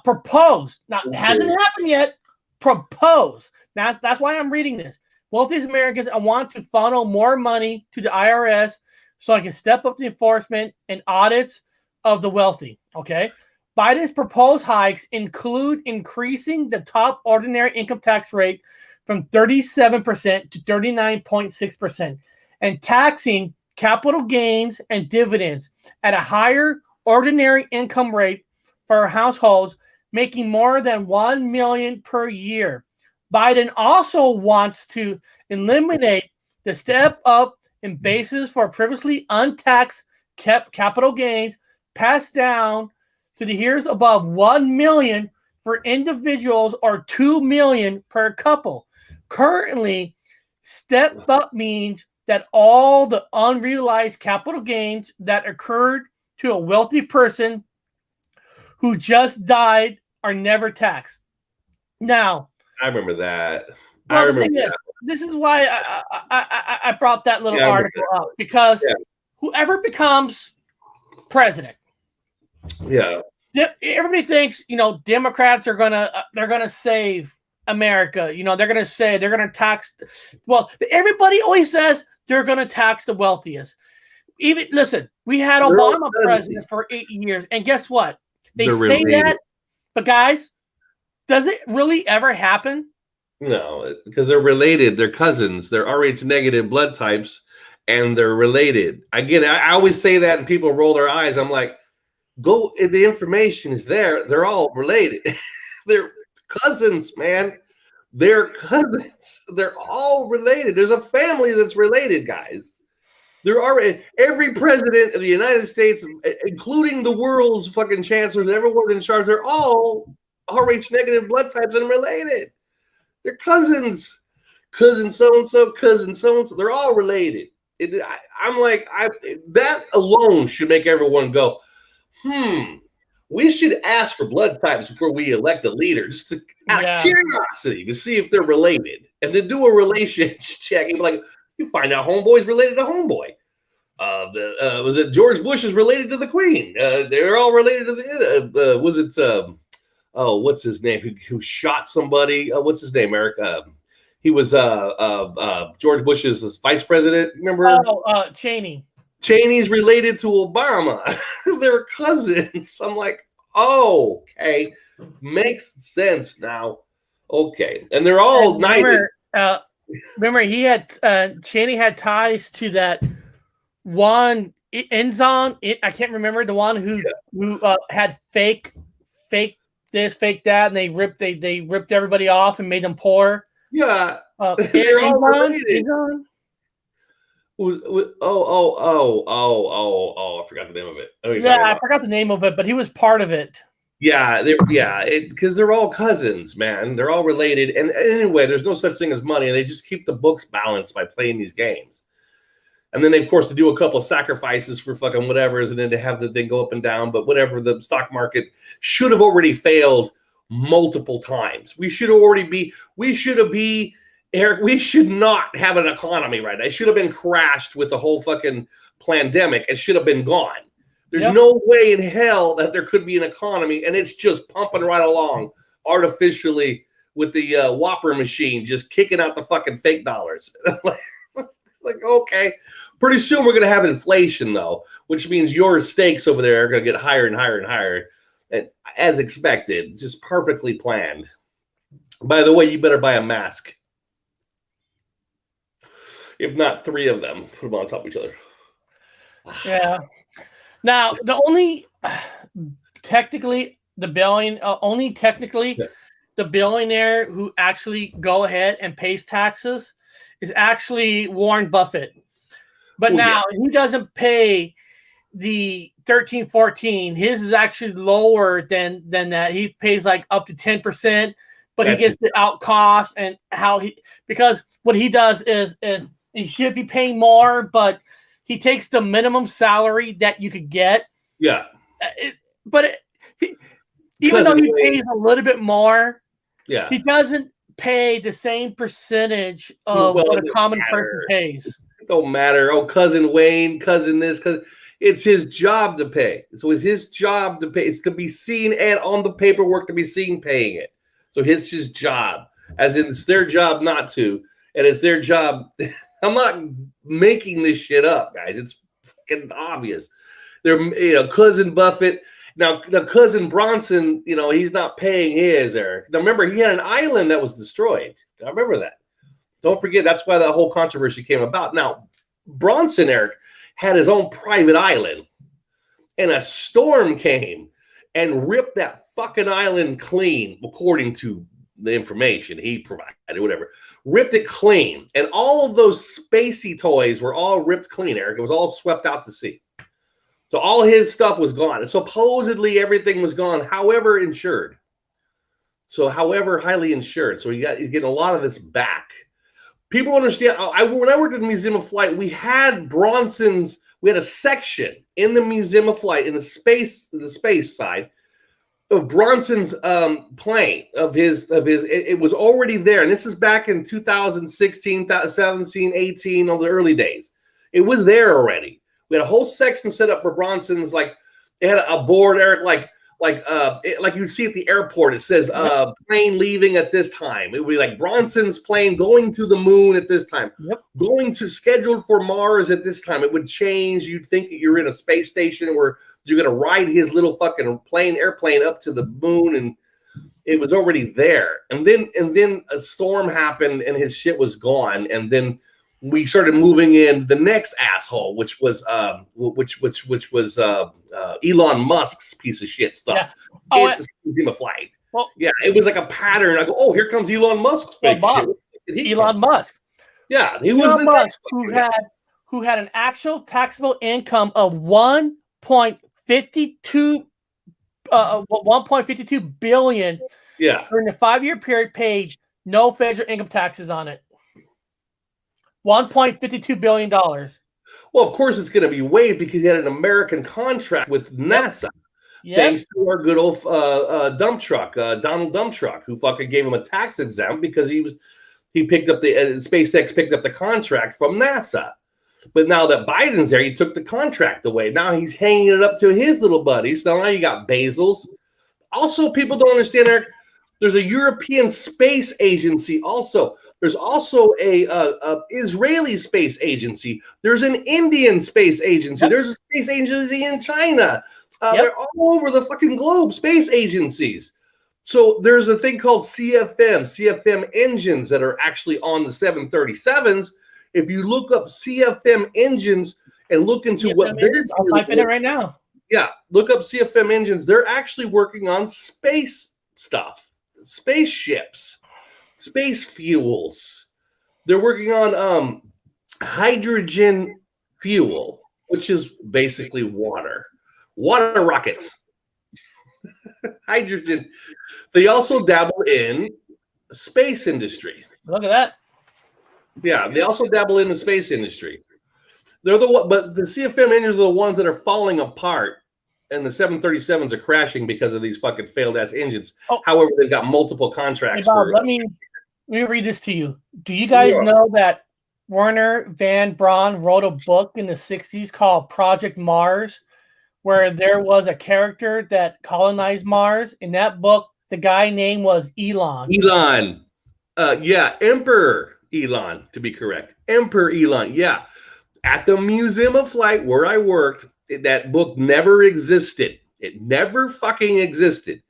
proposed. Now, it hasn't happened yet. Proposed. Now, that's why I'm reading this. Wealthiest Americans, I want to funnel more money to the IRS so I can step up the enforcement and audits of the wealthy. Okay. Biden's proposed hikes include increasing the top ordinary income tax rate from 37% to 39.6% and taxing capital gains and dividends at a higher ordinary income rate for households making more than $1 million per year. Biden also wants to eliminate the step up in basis for previously untaxed capital gains passed down to the years above $1 million for individuals or $2 million per couple. Currently, step up means that all the unrealized capital gains that occurred to a wealthy person who just died are never taxed. Now, I remember that. Well, the thing is, this is why I brought that little article up, because whoever becomes president, everybody thinks Democrats are gonna save America. They're gonna tax. Well, everybody always says they're gonna tax the wealthiest. Even listen, we had Obama president for 8 years, and guess what? They say that, but guys, does it really ever happen? No, because they're related. They're cousins. They're Rh negative blood types, and they're related. Again, I always say that, and people roll their eyes. I'm like, go. The information is there. They're all related. They're cousins, man. They're cousins. They're all related. There's a family that's related, guys. There are every president of the United States, including the world's fucking chancellors, everyone in charge. They're all Rh negative blood types and related. They're cousins, cousin so-and-so, cousin so-and-so. They're all related. I'm like, that alone should make everyone go, we should ask for blood types before we elect a leader, just out of curiosity to see if they're related. And to do a relationship check, and like, you find out homeboy's related to homeboy. Was it George Bush is related to the Queen? They're all related to the, what's his name? Who shot somebody? What's his name, Eric? He was George Bush's vice president. Remember? Cheney. Cheney's related to Obama. They're cousins. I'm like, okay, makes sense now. Okay, and they're all knighted. Remember, he had Cheney had ties to that one Enzon. I can't remember the one who had fake this, fake that, and they ripped everybody off and made them poor. Yeah, they're all related. I forgot the name of it. I forgot the name of it, but he was part of it. Yeah, because they're all cousins, man. They're all related. And anyway, there's no such thing as money, and they just keep the books balanced by playing these games. And then, of course, to do a couple of sacrifices for fucking whatevers, and then to have the thing go up and down. But whatever, the stock market should have already failed multiple times. We should not have an economy right now. It should have been crashed with the whole fucking pandemic. It should have been gone. There's no way in hell that there could be an economy, and it's just pumping right along artificially with the Whopper machine, just kicking out the fucking fake dollars. It's like, okay. Pretty soon we're going to have inflation, though, which means your stakes over there are going to get higher and higher and higher, and as expected, just perfectly planned. By the way, you better buy a mask. If not 3 of them, put them on top of each other. Yeah. Now, the only technically the billionaire who actually go ahead and pays taxes is actually Warren Buffett. But he doesn't pay the 13, 14. His is actually lower than that. He pays like up to 10%, but he gets the out cost and because what he does is he should be paying more, but he takes the minimum salary that you could get. Yeah. Even though he pays a little bit more, he doesn't pay the same percentage of what a common person pays. It don't matter. Oh, cousin Wayne, cousin this, cousin. It's his job to pay. So it's his job to pay. It's to be seen and on the paperwork to be seen paying it. So it's his job. As in, it's their job not to. And it's their job. I'm not making this shit up, guys. It's fucking obvious. They're, cousin Buffett. Now, cousin Branson, he's not paying his, Eric. Now, remember, he had an island that was destroyed. I remember that. Don't forget, that's why that whole controversy came about. Now, Branson, Eric, had his own private island, and a storm came and ripped that fucking island clean, according to the information he provided, whatever. Ripped it clean, and all of those spacey toys were all ripped clean, Eric. It was all swept out to sea. So all his stuff was gone, and supposedly everything was gone, however insured. So however highly insured. So he's getting a lot of this back. People understand. When I worked at the Museum of Flight, we had we had a section in the Museum of Flight in the space side of Bronson's plane it was already there. And this is back in 2016, 17, 18, all the early days. It was there already. We had a whole section set up for Bronson's, like they had a board, Eric, like you see at the airport. It says plane leaving at this time. It would be like Bronson's plane going to the moon at this time. Going to scheduled for Mars at this time. It would change. You'd think that you're in a space station where you're gonna ride his little fucking airplane up to the moon, and it was already there. And then a storm happened and his shit was gone. And then we started moving in the next asshole, which was Elon Musk's piece of shit stuff. Yeah. Museum of Flight. Well, yeah, it was like a pattern. I go, oh, here comes Elon Musk's fake shit. Elon Musk. Yeah, he was the Musk who had an actual taxable income of 1.52 billion. Yeah, during the 5-year period, paid no federal income taxes on it. $1.52 billion. Well, of course it's going to be waived because he had an American contract with NASA. Yep. Thanks to our good old dump truck, Donald Dump Truck, who fucking gave him a tax exempt because he picked up SpaceX picked up the contract from NASA. But now that Biden's there, he took the contract away. Now he's hanging it up to his little buddy. So now you got Bezos. Also, people don't understand, Eric, there's a European Space Agency also. There's also a Israeli space agency. There's an Indian space agency. Yep. There's a space agency in China. They're all over the fucking globe, space agencies. So there's a thing called CFM engines that are actually on the 737s. If you look up CFM engines and look into what they're doing, I'll type in it right now. Yeah, look up CFM engines. They're actually working on space stuff, spaceships. Space fuels. They're working on hydrogen fuel, which is basically water rockets. Hydrogen. They also dabble in space industry. Look at that. Yeah, they also dabble in the space industry. They're the one, but the CFM engines are the ones that are falling apart, and the 737s are crashing because of these fucking failed ass engines. Oh. However, they've got multiple contracts. Hey, Bob, let me read this to you. Do you guys know that Werner Van Braun wrote a book in the 60s called Project Mars, where there was a character that colonized Mars? In that book, the guy name was Elon. Elon. Emperor Elon, to be correct. Emperor Elon, yeah. At the Museum of Flight where I worked, that book never existed. It never fucking existed.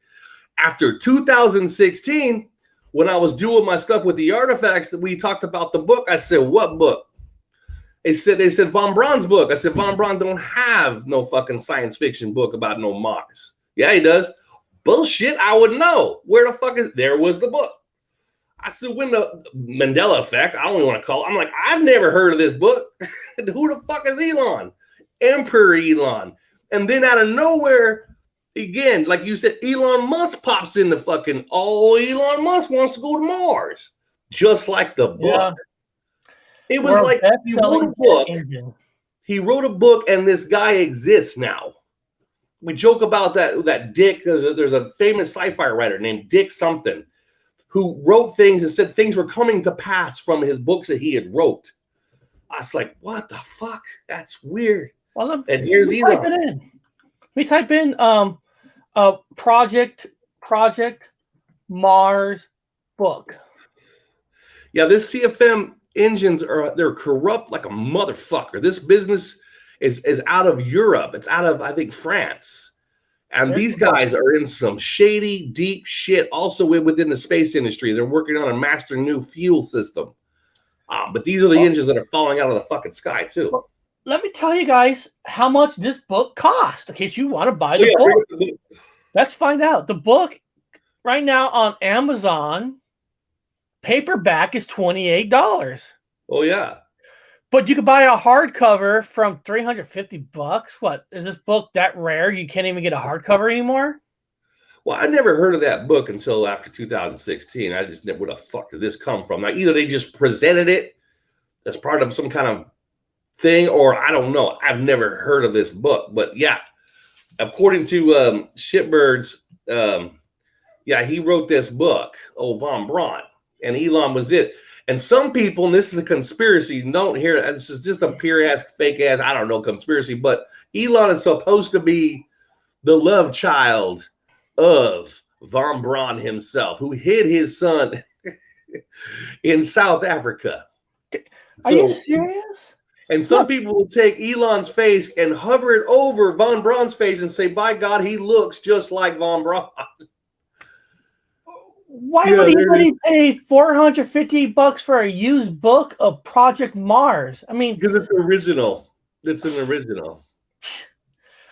After 2016, when I was doing my stuff with the artifacts, that we talked about the book, I said, what book? They said Von Braun's book. I said, Von Braun don't have no fucking science fiction book about no Mars. Yeah, he does. Bullshit, I would know. Where the fuck is, there was the book. I said, when the Mandela effect, I don't even want to call it. I'm like, I've never heard of this book. Who the fuck is Elon? Emperor Elon. And then out of nowhere, again, like you said, Elon Musk pops in the fucking, Elon Musk wants to go to Mars. Just like the book. Yeah. It was like he wrote a book. He wrote a book, and this guy exists now. We joke about that Dick. There's a famous sci-fi writer named Dick something who wrote things and said things were coming to pass from his books that he had wrote. I was like, what the fuck? That's weird. Well, and here's Elon. We type in Project Mars book. Yeah, this CFM engines they're corrupt like a motherfucker. This business is out of Europe. It's out of, I think, France. And these guys are in some shady, deep shit also within the space industry. They're working on a master new fuel system. But these are the engines that are falling out of the fucking sky, too. Well, let me tell you guys how much this book cost in case you want to buy the book. Let's find out. The book right now on Amazon, paperback, is $28. Oh, yeah. But you could buy a hardcover from $350. What, is this book that rare you can't even get a hardcover anymore? Well, I never heard of that book until after 2016. I just never, where the fuck did this come from? Now, either they just presented it as part of some kind of thing, or I don't know. I've never heard of this book. But yeah, according to Shitbirds, he wrote this book, Von Braun, and Elon was it. And some people, and this is a conspiracy, don't hear it. This is just a pure ass, fake ass, I don't know, conspiracy. But Elon is supposed to be the love child of Von Braun himself, who hid his son in South Africa. Are you serious? And some people will take Elon's face and hover it over Von Braun's face and say, by God, he looks just like Von Braun. Why would anybody pay $450 for a used book of Project Mars? I mean, because it's original. It's an original.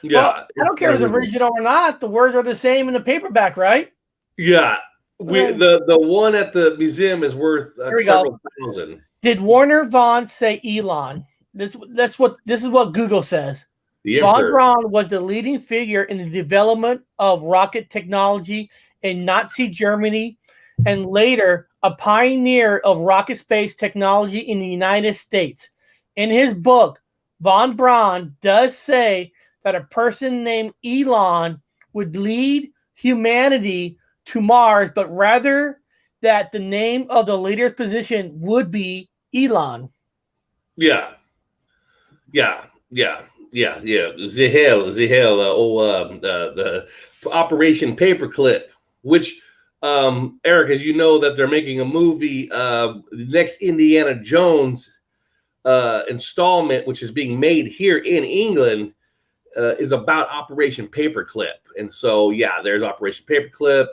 Yeah, well, I don't care if it's original or not. The words are the same in the paperback, right? Yeah, the one at the museum is worth several thousand. Did Werner Von say Elon? This is what Google says. Von Braun was the leading figure in the development of rocket technology in Nazi Germany, and later a pioneer of rocket space technology in the United States. In his book, Von Braun does say that a person named Elon would lead humanity to Mars, but rather that the name of the leader's position would be Elon. Yeah. Zihel, the Operation Paperclip, which, Eric, as you know, that they're making a movie, the next Indiana Jones installment, which is being made here in England, is about Operation Paperclip. And so, yeah, there's Operation Paperclip.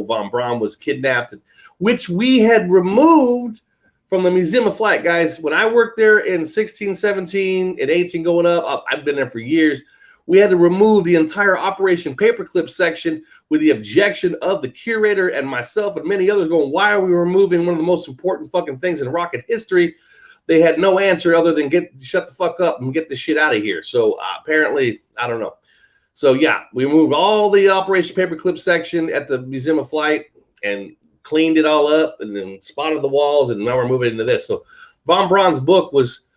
Von Braun was kidnapped, which we had removed from the Museum of Flight, guys. When I worked there in 16, 17, and 18 going up, I've been there for years. We had to remove the entire Operation Paperclip section with the objection of the curator and myself and many others going, why are we removing one of the most important fucking things in rocket history? They had no answer other than shut the fuck up and get this shit out of here. So apparently, I don't know. So yeah, we moved all the Operation Paperclip section at the Museum of Flight and cleaned it all up and then spotted the walls, and now we're moving into this. So Von Braun's book was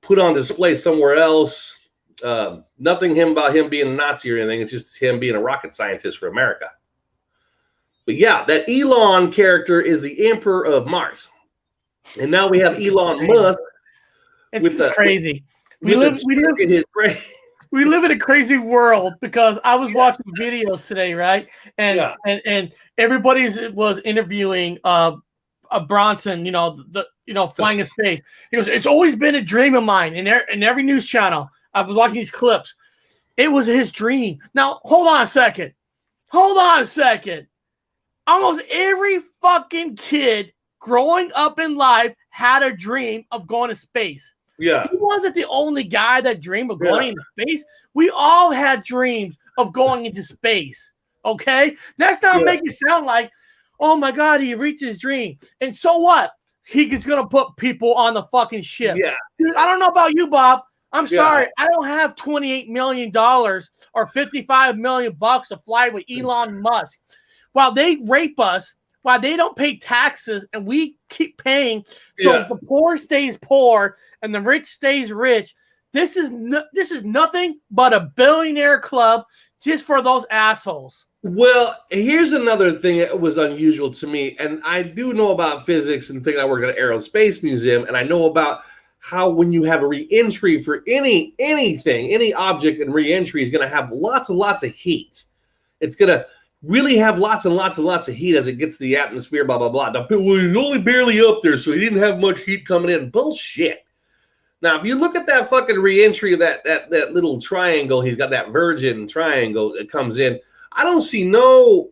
put on display somewhere else. Nothing about him being a Nazi or anything. It's just him being a rocket scientist for America. But yeah, that Elon character is the Emperor of Mars. And now we have Elon Musk. It's just crazy. We live in a crazy world because I was watching videos today, right? And everybody was interviewing Branson, flying in space. He goes, "It's always been a dream of mine." In every news channel, I was watching these clips. It was his dream. Now, hold on a second. Almost every fucking kid growing up in life had a dream of going to space. Yeah. He wasn't the only guy that dreamed of going into space. We all had dreams of going into space. Okay? That's not making it sound like, oh my God, he reached his dream. And so what? He's going to put people on the fucking ship. Yeah. Dude, I don't know about you, Bob. I'm sorry. I don't have $28 million or $55 million to fly with Elon Musk. While they rape us, while they don't pay taxes and we keep paying, so the poor stays poor and the rich stays rich. This is nothing but a billionaire club just for those assholes. Well, here's another thing that was unusual to me, and I do know about physics and think I work at an aerospace museum, and I know about how when you have a re-entry for anything, any object in re-entry is going to have lots and lots of heat. It's going to really have lots and lots and lots of heat as it gets to the atmosphere, blah, blah, blah. Now, well, he's only barely up there, so he didn't have much heat coming in. Bullshit. Now, if you look at that fucking re-entry of that little triangle, he's got that virgin triangle that comes in. I don't see no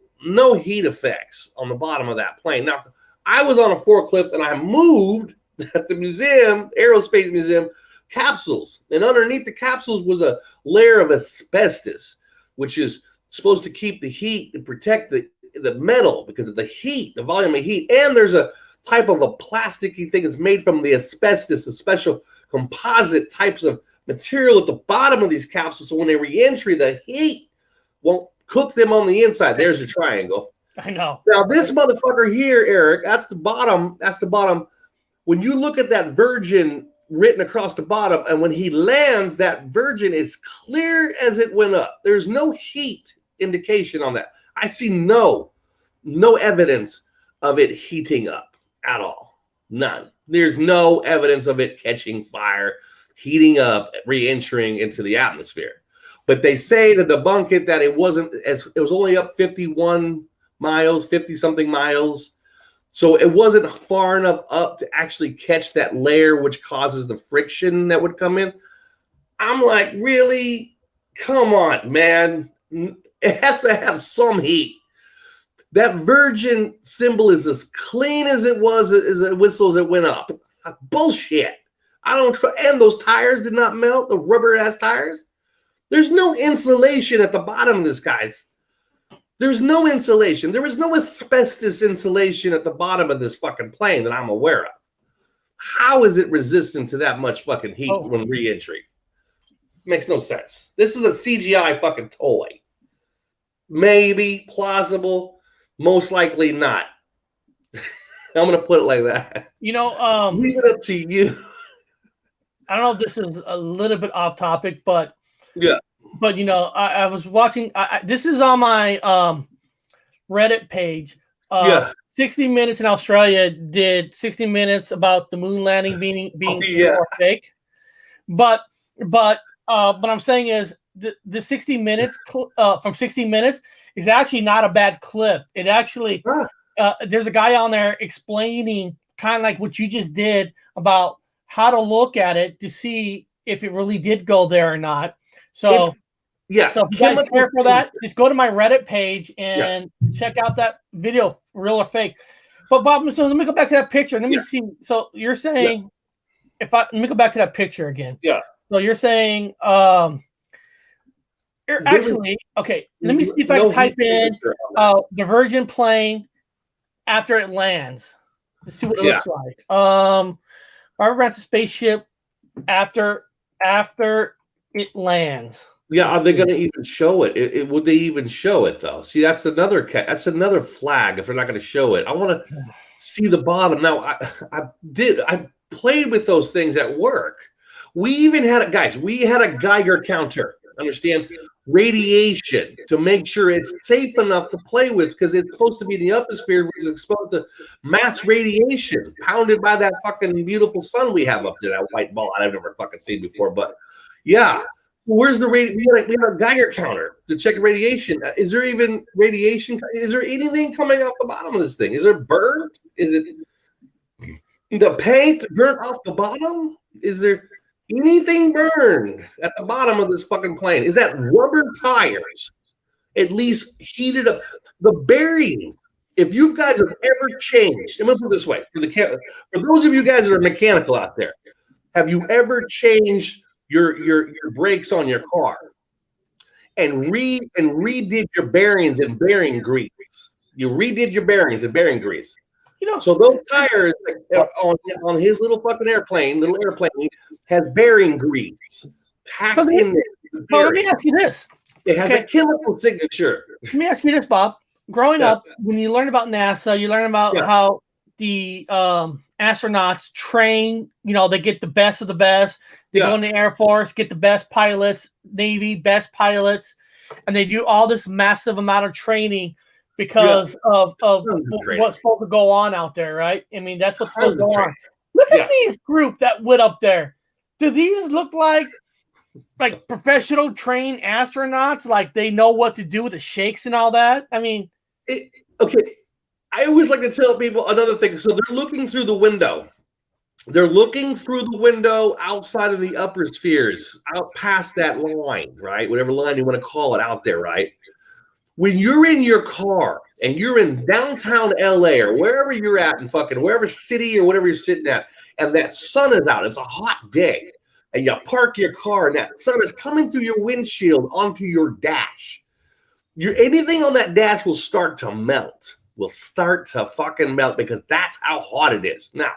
heat effects on the bottom of that plane. Now, I was on a forklift and I moved at the museum, aerospace museum, capsules. And underneath the capsules was a layer of asbestos, which is supposed to keep the heat and protect the metal because of the heat, the volume of heat. And there's a type of a plasticky thing that's made from the asbestos, a special composite types of material at the bottom of these capsules. So when they re-entry, the heat won't cook them on the inside. There's your triangle. I know. Now this motherfucker here, Eric, that's the bottom. That's the bottom. When you look at that virgin written across the bottom, and when he lands, that virgin is clear as it went up. There's no heat indication on that. I see no evidence of it heating up at all. None. There's no evidence of it catching fire, heating up, re-entering into the atmosphere. But they say to debunk it that it wasn't as it was only up 51 miles, 50 something miles. So it wasn't far enough up to actually catch that layer, which causes the friction that would come in. I'm like, really? Come on, man. It has to have some heat. That virgin symbol is as clean as it was as it whistles it went up. Bullshit. I don't. And those tires did not melt. The rubber ass tires. There's no insulation at the bottom of this, guys. There's no insulation. There was no asbestos insulation at the bottom of this fucking plane that I'm aware of. How is it resistant to that much fucking heat when re-entry? Makes no sense. This is a CGI fucking toy. Maybe plausible, most likely not. I'm gonna put it like that. Leave it up to you. I don't know if this is a little bit off topic, but yeah. But I was watching. This is on my Reddit page. 60 Minutes in Australia did 60 Minutes about the moon landing being fake. But what I'm saying is the 60 Minutes from 60 Minutes is actually not a bad clip. It actually there's a guy on there explaining kind of like what you just did about how to look at it to see if it really did go there or not. So so if you guys care for that, just go to my Reddit page and check out that video, real or fake. But Bob, so let me go back to that picture. Let me see. So you're saying let me go back to that picture again. Yeah. So you're saying actually, okay, let me see if I can type in the Virgin plane after it lands. Let's see what it looks like. Barbara Branson spaceship after it lands. Yeah, are they going to even show it? Would they even show it though? See, that's another flag if they're not going to show it. I want to see the bottom. Now, I played with those things at work. We even had guys. We had a Geiger counter. Understand? Radiation to make sure it's safe enough to play with because it's supposed to be in the upper which is exposed to mass radiation pounded by that fucking beautiful sun we have up there, that white ball I've never fucking seen before. But yeah, where's the we have a Geiger counter to check radiation. Is there even radiation? Is there anything coming off the bottom of this thing? Is there burnt? Is it the paint burnt off the bottom? Is there anything burned at the bottom of this fucking plane? Is that rubber tires at least heated up? The bearings, if you guys have ever changed, I'm going to put it this way, for those of you guys that are mechanical out there, have you ever changed your brakes on your car and redid your bearings and bearing grease? You redid your bearings and bearing grease. So those tires on his little fucking airplane has bearing grease packed in there. Well, let me ask you this. It has a chemical signature. Let me ask you this, Bob. Growing up, when you learn about NASA, you learn about how the astronauts train, they get the best of the best. They go in the Air Force, get the best pilots, Navy, best pilots, and they do all this massive amount of training because of what's supposed to go on out there, right? I mean, that's what's supposed to go on. Look at these group that went up there. Do these look like professional trained astronauts? Like they know what to do with the shakes and all that? I mean, okay. I always like to tell people another thing. So they're looking through the window. They're looking through the window outside of the upper spheres, out past that line, right? Whatever line you want to call it out there, right? When you're in your car and you're in downtown LA or wherever you're at in fucking wherever city or whatever you're sitting at, and that sun is out, it's a hot day, and you park your car and that sun is coming through your windshield onto your dash. Anything on that dash will start to melt, because that's how hot it is. Now,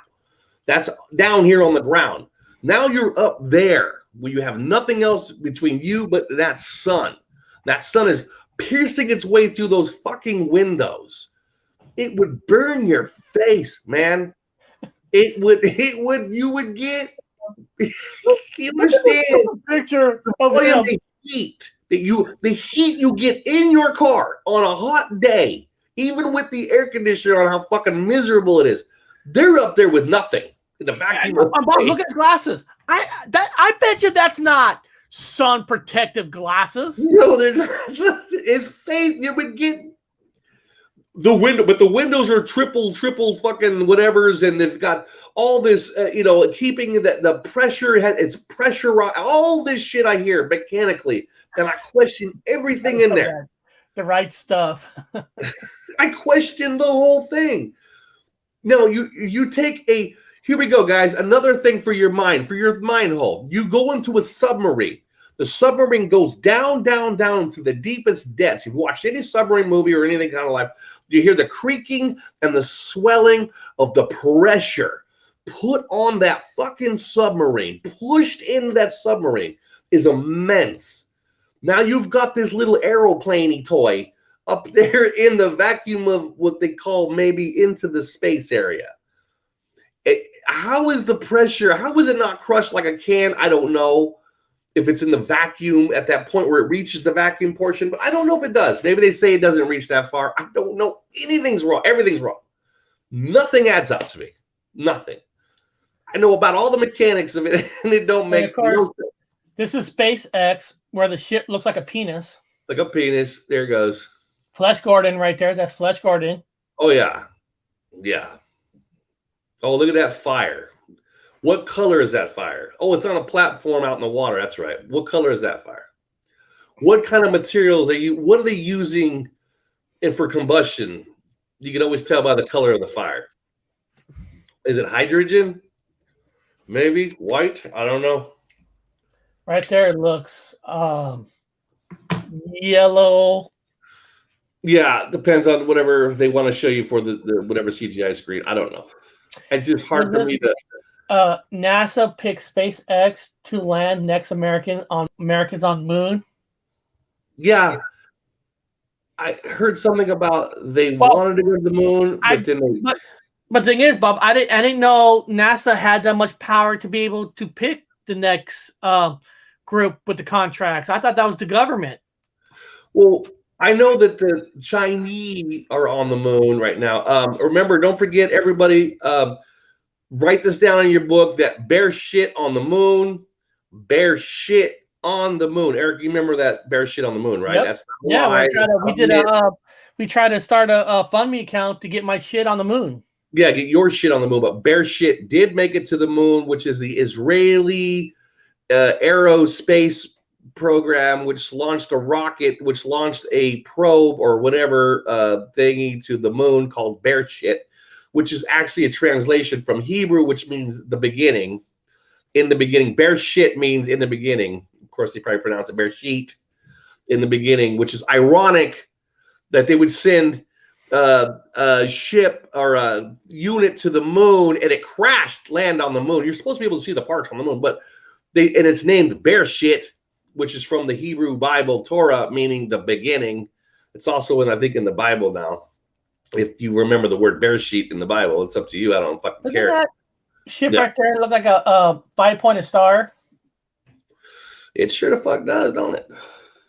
that's down here on the ground. Now you're up there where you have nothing else between you but that sun. That sun is piercing its way through those fucking windows. It would burn your face, man. You would get you understand picture of the heat you get in your car on a hot day, even with the air conditioner on, how fucking miserable it is. They're up there with nothing in the vacuum. Bob, look at his glasses. I bet you that's not sun protective glasses. No, they're not. It's fake. You would get the window, but the windows are triple fucking whatevers, and they've got all this, keeping the pressure. It's pressure, all this shit I hear mechanically, and I question everything in there. The right stuff. I question the whole thing. No, you take a. Here we go, guys. Another thing for your mind hole. You go into a submarine. The submarine goes down to the deepest depths. You've watched any submarine movie or anything kind of life. You hear the creaking and the swelling of the pressure put on that fucking submarine, pushed into that submarine, is immense. Now you've got this little aeroplane-y toy up there in the vacuum of what they call maybe into the space area. How is the pressure? How is it not crushed like a can? I don't know if it's in the vacuum at that point where it reaches the vacuum portion, but I don't know if it does. Maybe they say it doesn't reach that far. I don't know. Anything's wrong. Everything's wrong. Nothing adds up to me. Nothing. I know about all the mechanics of it, and it don't make no sense. This is SpaceX, where the ship looks like a penis. Like a penis. There it goes. Flash Gordon right there. That's Flash Gordon. Oh, yeah. Yeah. Oh, look at that fire. What color is that fire? Oh, it's on a platform out in the water. That's right. What color is that fire? What kind of materials what are they using for combustion? You can always tell by the color of the fire. Is it hydrogen? Maybe white? I don't know. Right there it looks yellow. Yeah, depends on whatever they want to show you for the whatever CGI screen. I don't know. It's just hard for me to. NASA picks SpaceX to land next Americans on moon. Yeah, I heard something about they wanted to go to the moon, but then they. But the thing is, Bob, I didn't know NASA had that much power to be able to pick the next group with the contracts? I thought that was the government. Well, I know that the Chinese are on the moon right now. Remember, don't forget, everybody, write this down in your book, that bear shit on the moon. Bear shit on the moon. Eric, you remember that bear shit on the moon, right? Yep. That's yeah. We tried to start a FundMe account to get my shit on the moon. Yeah, get your shit on the moon. But bear shit did make it to the moon, which is the Israeli aerospace program, which launched a rocket, which launched a probe or whatever thingy to the moon called bear shit, which is actually a translation from Hebrew, which means the beginning. In the beginning, bear shit means in the beginning. Of course, they probably pronounce it bear sheet in the beginning, which is ironic that they would send a ship or a unit to the moon and it crashed, land on the moon. You're supposed to be able to see the parts on the moon, but and it's named bear shit, which is from the Hebrew Bible, Torah, meaning the beginning. It's also I think in the Bible now. If you remember the word bear sheet in the Bible, it's up to you. I don't fucking care. That ship right there look like a 5-pointed star? It sure the fuck does, don't it?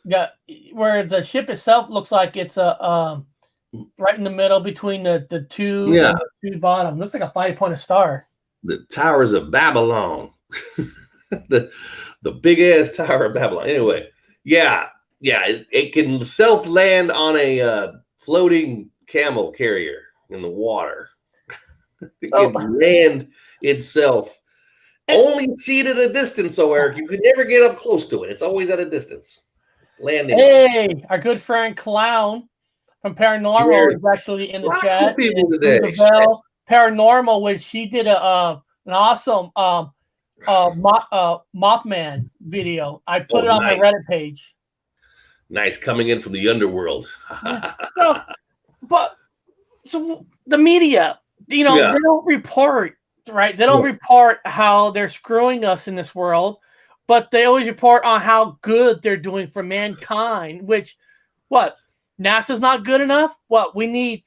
Yeah, where the ship itself looks like it's a right in the middle between the two, and the two bottom. Looks like a 5-pointed star. The Towers of Babylon. the big ass Tower of Babylon. Anyway, it can self land on a floating camel carrier in the water. It can land itself. Only see it at a distance, so Eric, you can never get up close to it. It's always at a distance. Landing. Hey, our good friend Clown from Paranormal is actually in the chat. People today. Paranormal, which she did an awesome Mothman video. I put it on my Reddit page. Nice, coming in from the underworld. So the media, they don't report, right? They don't report how they're screwing us in this world, but they always report on how good they're doing for mankind. Which, NASA's not good enough? We need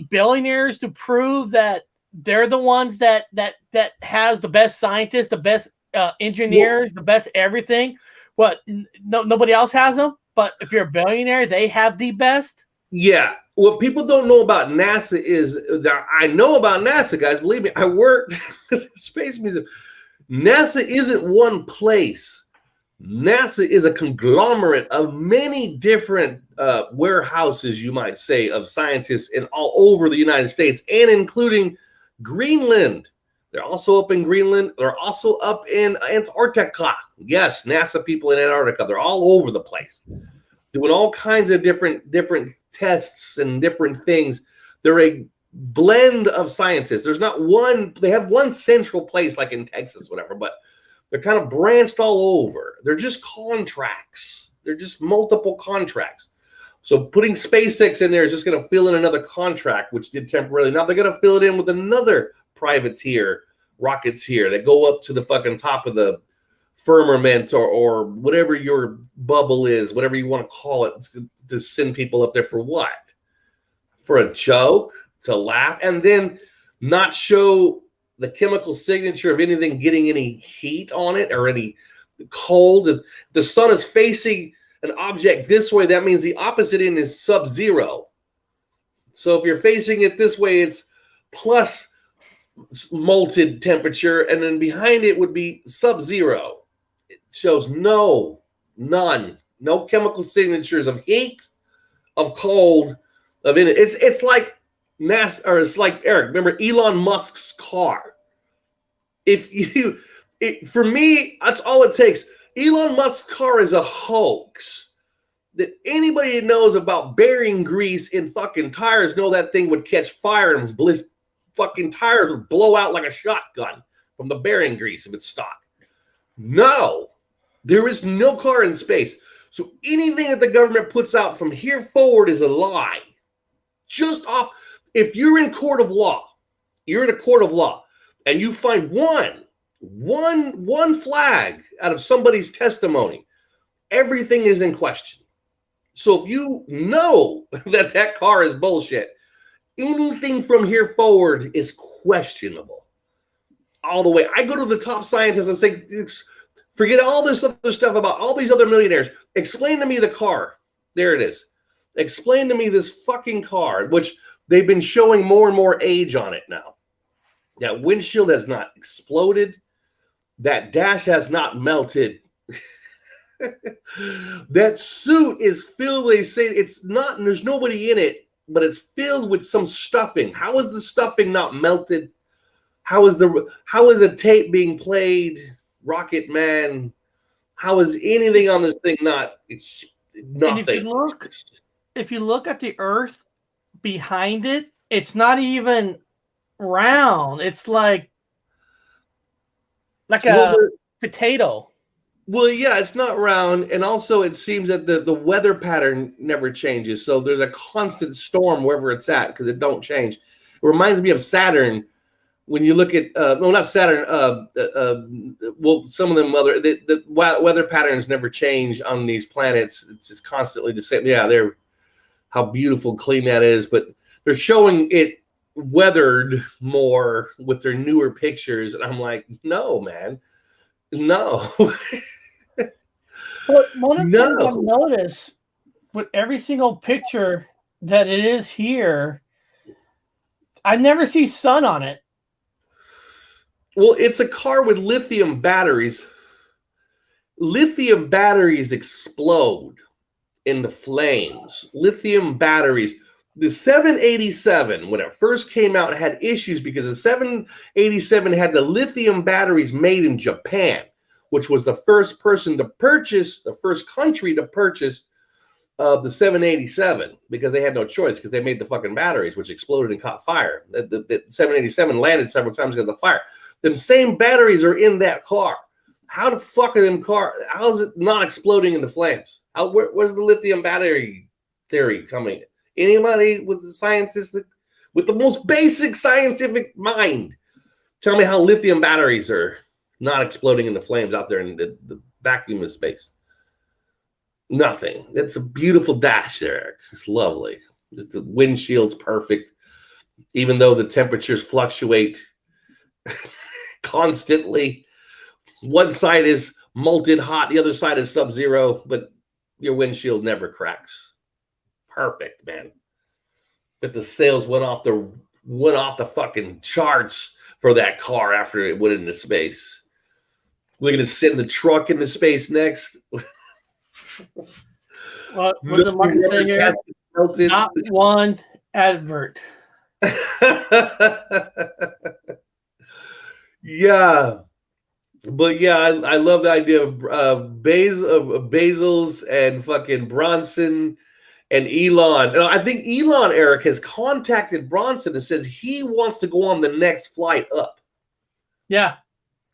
billionaires to prove that they're the ones that has the best scientists, the best engineers, the best everything. Nobody else has them, but if you're a billionaire, they have the best. Yeah. What people don't know about NASA is that I know about NASA, guys. Believe me, I worked at the Space Museum. NASA isn't one place. NASA is a conglomerate of many different warehouses, you might say, of scientists in all over the United States, and including Greenland. They're also up in Greenland. They're also up in Antarctica. Yes, NASA people in Antarctica. They're all over the place, doing all kinds of different tests and different things. They're a blend of scientists. There's not one. They have one central place, like in Texas, whatever, but they're kind of branched all over. They're just contracts. They're just multiple contracts. So putting SpaceX in there is just going to fill in another contract, which did temporarily. Now they're going to fill it in with another privateer rockets here that go up to the fucking top of the firmament or whatever your bubble is, whatever you want to call it, to send people up there for what? For a joke, to laugh, and then not show the chemical signature of anything getting any heat on it or any cold. If the sun is facing an object this way, that means the opposite end is sub-zero. So if you're facing it this way, it's plus molten temperature, and then behind it would be sub-zero. It shows none, no chemical signatures of heat, of cold, of it. It's like NASA, or it's like, Eric, remember Elon Musk's car? For me, that's all it takes. Elon Musk's car is a hoax. That anybody that knows about bearing grease in fucking tires know that thing would catch fire and fucking tires would blow out like a shotgun from the bearing grease if it's stock. No, there is no car in space. So anything that the government puts out from here forward is a lie. Just off, if you're in court of law, and you find one flag out of somebody's testimony, everything is in question. So if you know that car is bullshit, anything from here forward is questionable. all the way. I go to the top scientists and say, forget all this other stuff about all these other millionaires. Explain to me the car. There it is. Explain to me this fucking car, which they've been showing more and more age on it now. That windshield has not exploded. That dash has not melted. That suit is filled, they say it's not, and there's nobody in it, but it's filled with some stuffing. How is the stuffing not melted? How is the tape being played? Rocket Man. How is anything on this thing not? It's nothing. And if you look at the Earth behind it, it's not even round. It's like a potato. Well, yeah, it's not round, and also it seems that the weather pattern never changes. So there's a constant storm wherever it's at because it don't change. It reminds me of Saturn. When you look at not Saturn, well, some of them the weather patterns never change on these planets. It's just constantly the same. Yeah, they're how beautiful, clean that is, but they're showing it weathered more with their newer pictures, and I'm like, no, man, no. But one of the things I've noticed with every single picture that it is here, I never see sun on it. Well, it's a car with lithium batteries. Lithium batteries explode in the flames. Lithium batteries. The 787, when it first came out, had issues because the 787 had the lithium batteries made in Japan, which was the first country to purchase the 787 because they had no choice because they made the fucking batteries, which exploded and caught fire. The 787 landed several times because of the fire. Them same batteries are in that car. How the fuck are them car? How is it not exploding in the flames? Where's the lithium battery theory coming? Anybody with the scientists with the most basic scientific mind, tell me how lithium batteries are not exploding in the flames out there in the vacuum of space. Nothing. It's a beautiful dash there, Eric. It's lovely. The windshield's perfect, even though the temperatures fluctuate constantly. One side is molten hot, the other side is sub-zero, but your windshield never cracks. Perfect, man. But the sales went off the fucking charts for that car after it went into space. We're gonna send the truck into space next. What does Martin say here? Not one advert. Yeah. But yeah, I love the idea of Bezos and fucking Branson and Elon. And I think Elon, Eric, has contacted Branson and says he wants to go on the next flight up. Yeah.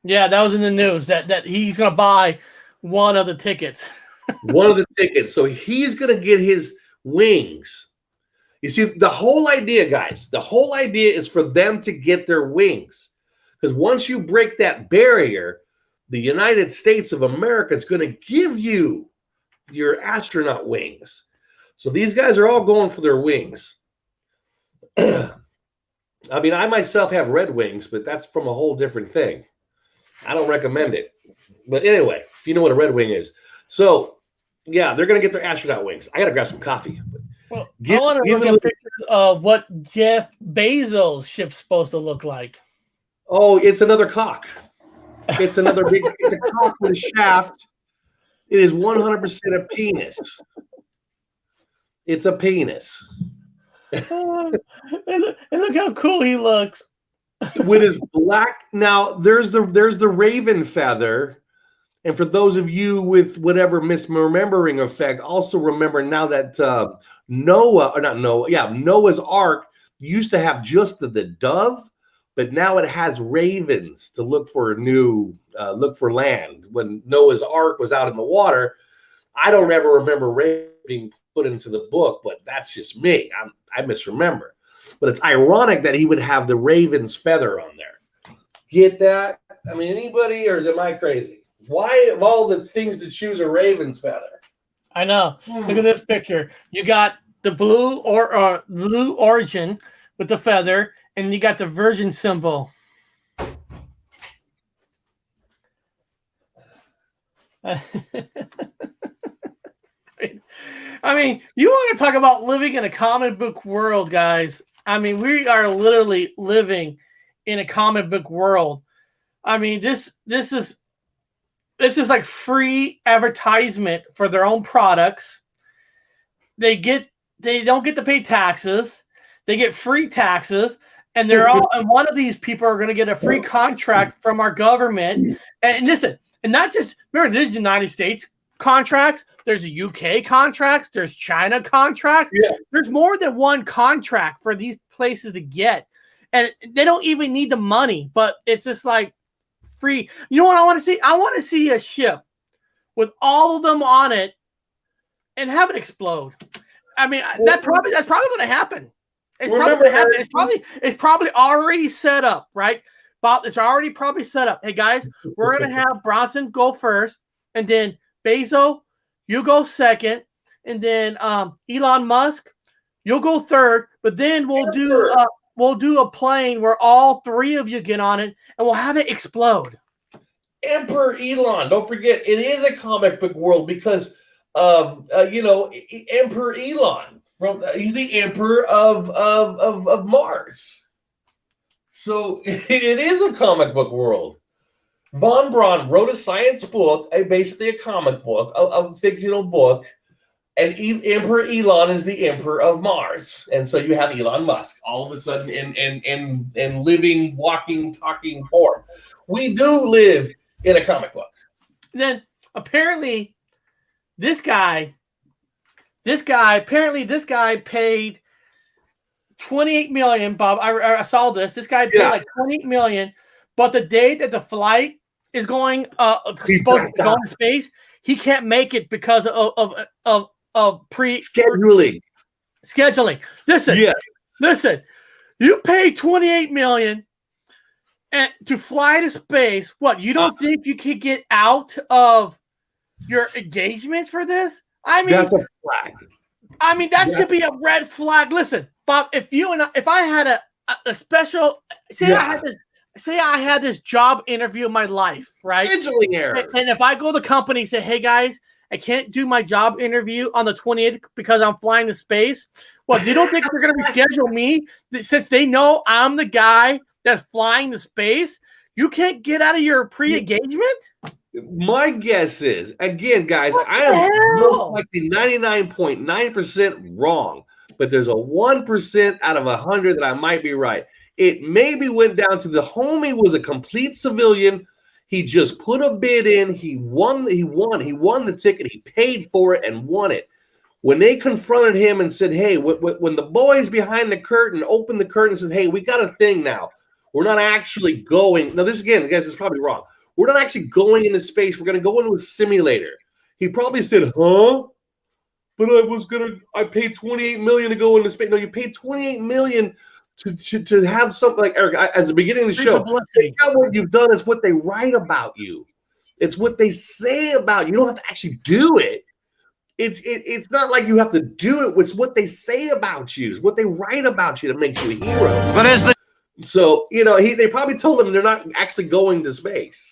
Yeah, that was in the news that he's going to buy one of the tickets. One of the tickets. So he's going to get his wings. You see, the whole idea, guys, is for them to get their wings. Because once you break that barrier, the United States of America is going to give you your astronaut wings. So these guys are all going for their wings. I mean, I myself have red wings, but that's from a whole different thing. I don't recommend it. But anyway, if you know what a red wing is. So, yeah, they're going to get their astronaut wings. I got to grab some coffee. Well, I want to look at pictures of what Jeff Bezos' ship's supposed to look like. Oh, it's another cock. It's another big it's a cock with a shaft. It is 100% a penis. It's a penis. And look how cool he looks. With his black. Now, there's the raven feather. And for those of you with whatever misremembering effect, also remember now that Noah's Ark used to have just the dove. But now it has ravens to look for land. When Noah's Ark was out in the water, I don't ever remember ravens being put into the book, but that's just me. I misremember. But it's ironic that he would have the raven's feather on there. Get that? I mean, anybody, or am I crazy? Why, of all the things to choose, a raven's feather? I know. Look at this picture. You got the blue origin with the feather, and you got the Virgin symbol. I mean, you want to talk about living in a comic book world, guys. I mean, we are literally living in a comic book world. I mean, this is like free advertisement for their own products. They don't get to pay taxes. They get free taxes, and and one of these people are going to get a free contract from our government. And listen, and not just, remember, there's United States contracts, there's a UK contracts, there's China contracts. Yeah. There's more than one contract for these places to get, and they don't even need the money, but it's just like free. You know what I want to see? I want to see a ship with all of them on it and have it explode. I mean, that's probably going to happen. It's probably going to happen. It's probably already set up, right? Bob, it's already probably set up. Hey guys, we're going to have Branson go first, and then Bezos, you go second, and then Elon Musk, you'll go third. But then we'll do a plane where all three of you get on it, and we'll have it explode. Emperor Elon, don't forget, it is a comic book world because Emperor Elon he's the emperor of Mars. So it is a comic book world. Von Braun wrote a science book, basically a comic book, a fictional book, and Emperor Elon is the emperor of Mars. And so you have Elon Musk all of a sudden in living, walking, talking form. We do live in a comic book. And then apparently this guy paid $28 million, Bob. I saw this. This guy paid like $28 million, but the day that the flight is going supposed to go in space, he can't make it because of scheduling. Listen. You pay $28 million and to fly to space. What, you don't think you could get out of your engagements for this? I mean, that's a flag. I mean, that should be a red flag. Listen, Bob, if I had a special, I had this job interview in my life, right? Scheduling error. And if I go to the company and say, hey guys, I can't do my job interview on the 28th because I'm flying to space. Well, you don't think they're going to reschedule me since they know I'm the guy that's flying to space? You can't get out of your pre-engagement? My guess is, again, guys, I am most likely 99.9% wrong, but there's a 1% out of 100 that I might be right. It maybe went down to the homie was a complete civilian. He just put a bid in. He won the ticket. He paid for it and won it. When they confronted him and said, hey, when the boys behind the curtain opened the curtain and said, hey, we got a thing now. We're not actually going. Now, this again, guys, is probably wrong. We're not actually going into space. We're going to go into a simulator. He probably said, huh? But I paid $28 million to go into space. No, you paid $28 million to have something like, Eric, as the beginning of the show, what you've done is what they write about you. It's what they say about you. You don't have to actually do it. It's not like you have to do it. It's what they say about you. It's what they write about you that makes you a hero. But so, they probably told him they're not actually going to space.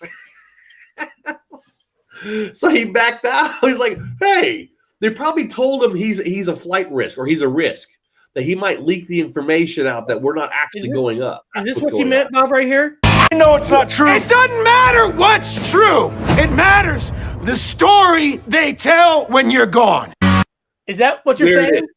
So he backed out. He's like, hey, they probably told him he's a flight risk or he's a risk, that he might leak the information out that we're not actually going up. Is this what you meant, Bob, right here? I know it's not true. It doesn't matter what's true. It matters the story they tell when you're gone. Is that what you're saying?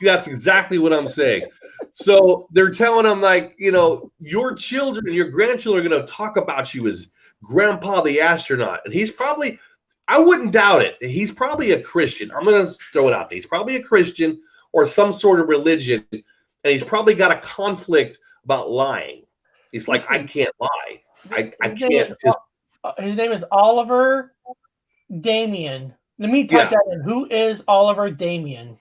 That's exactly what I'm saying. So they're telling him, like, your children and your grandchildren are going to talk about you as Grandpa the astronaut. And he's probably, I wouldn't doubt it, he's probably a Christian. I'm going to throw it out there. He's probably a Christian or some sort of religion. And he's probably got a conflict about lying. He's like, I can't lie. I can't just. His name is Oliver Damien. Let me type that in. Who is Oliver Damien?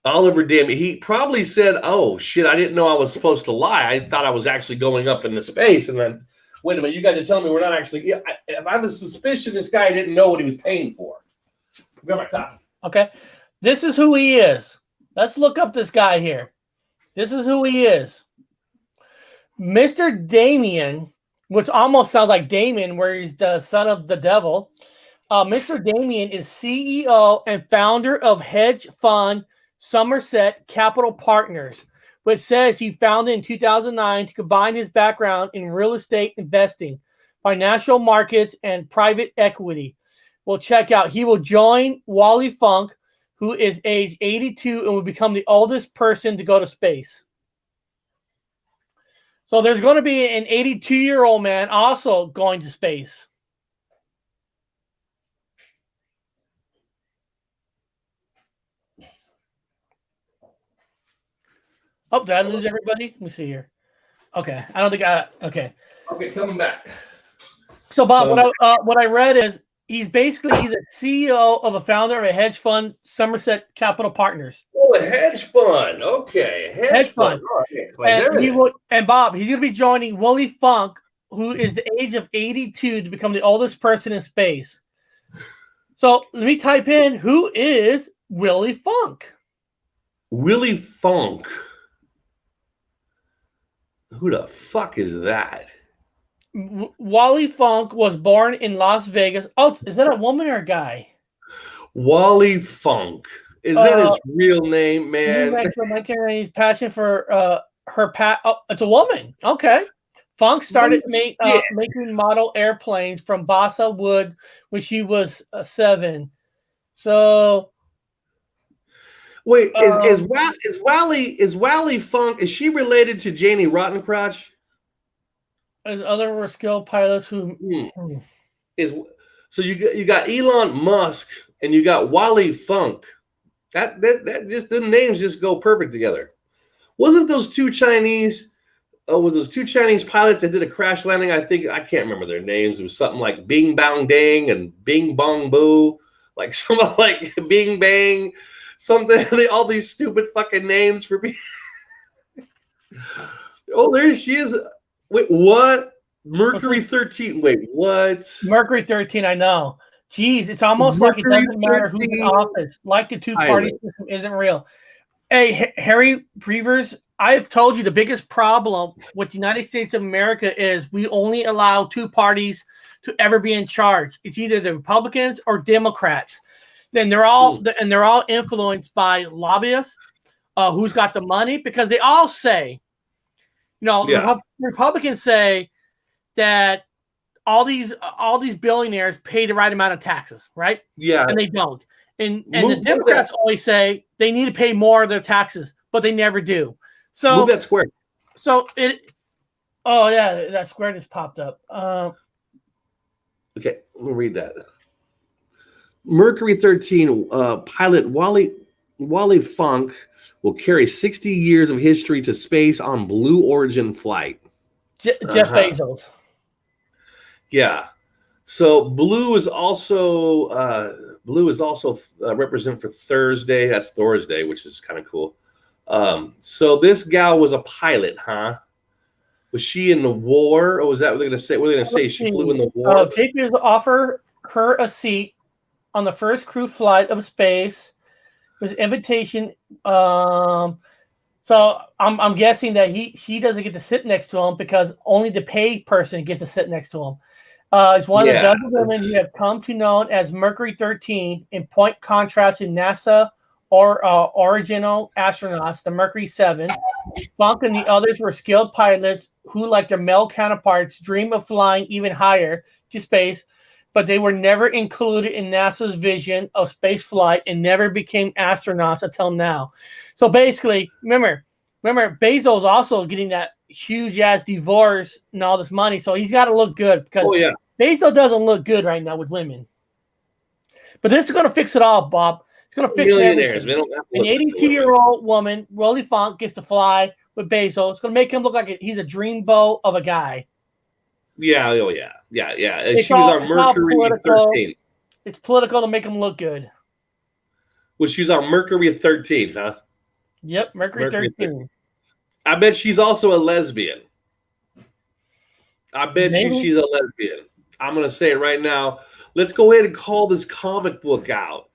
Oliver Damien. He probably said, oh, shit, I didn't know I was supposed to lie. I thought I was actually going up into space. And then, wait a minute, you guys are telling me we're not actually. If I have a suspicion this guy didn't know what he was paying for. Grab my copy. Okay. This is who he is. Let's look up this guy here. This is who he is. Mr. Damien, which almost sounds like Damien, where he's the son of the devil. Mr. Damien is CEO and founder of hedge fund Somerset Capital Partners, which says he founded in 2009 to combine his background in real estate investing, financial markets, and private equity. Well, check out. He will join Wally Funk, who is age 82 and will become the oldest person to go to space. So there's going to be an 82-year-old man also going to space. Oh, did I lose everybody? Let me see here. Okay, I don't think okay. Okay, coming back. So, Bob, what I read is he's a CEO of a founder of a hedge fund, Somerset Capital Partners. Oh, a hedge fund. Okay, hedge fund. And Bob, he's going to be joining Willie Funk, who is the age of 82, to become the oldest person in space. So let me type in, who is Willie Funk? Willie Funk. Who the fuck is that? Wally Funk was born in Las Vegas. Oh, is that a woman or a guy? Wally Funk. Is that his real name, man? His passion for it's a woman. Okay. Funk started making model airplanes from balsa wood when she was 7. So wait, is Wally Funk? Is she related to Janie Rottencrotch? As other were skilled pilots who so you got Elon Musk and you got Wally Funk. That just the names just go perfect together. Wasn't those two Chinese? Was those two Chinese pilots that did a crash landing? I can't remember their names. It was something like Bing Bang Dang and Bing Bong Boo, like something like Bing Bang, something. All these stupid fucking names for me. Oh, there she is. Wait, what? Mercury 13. Wait, what? Mercury 13, I know. Jeez, it's almost Mercury like it doesn't matter who's in office. Like the two-party system isn't real. Hey, Harry Preevers, I've told you the biggest problem with the United States of America is we only allow two parties to ever be in charge. It's either the Republicans or Democrats. Then they're all influenced by lobbyists who's got the money, because they all say, the Republicans say that all these billionaires pay the right amount of taxes, right? Yeah, and they don't. And the Democrats always say they need to pay more of their taxes, but they never do. So move that square. So that square just popped up. Okay, we'll read that. Mercury 13 pilot Wally Funk will carry 60 years of history to space on Blue Origin flight. Jeff Bezos. Yeah. So Blue is also represent for Thursday. That's Thursday, which is kind of cool. So this gal was a pilot, huh? Was she in the war, or was that what they're gonna say? What are they gonna say? She flew in the war. Takers offer her a seat on the first crew flight of space with invitation. So I'm guessing that she doesn't get to sit next to him because only the paid person gets to sit next to him. It's one of the dozen women who have come to known as Mercury 13, in point contrast to NASA or original astronauts, the Mercury 7. Funk and the others were skilled pilots who, like their male counterparts, dream of flying even higher to space, but they were never included in NASA's vision of space flight and never became astronauts until now. So basically, remember, Bezos also getting that huge ass divorce and all this money, so he's got to look good because Bezos doesn't look good right now with women. But this is going to fix it all, Bob. It's going to fix millionaires. An 82-year-old woman, Willie Funk, gets to fly with Bezos. It's going to make him look like he's a dreamboat of a guy. Yeah. And she was on Mercury 13. It's political to make him look good. Well, she's on Mercury 13, huh? Yep, Mercury 13. I bet she's also a lesbian. I bet she's a lesbian. I'm going to say it right now. Let's go ahead and call this comic book out.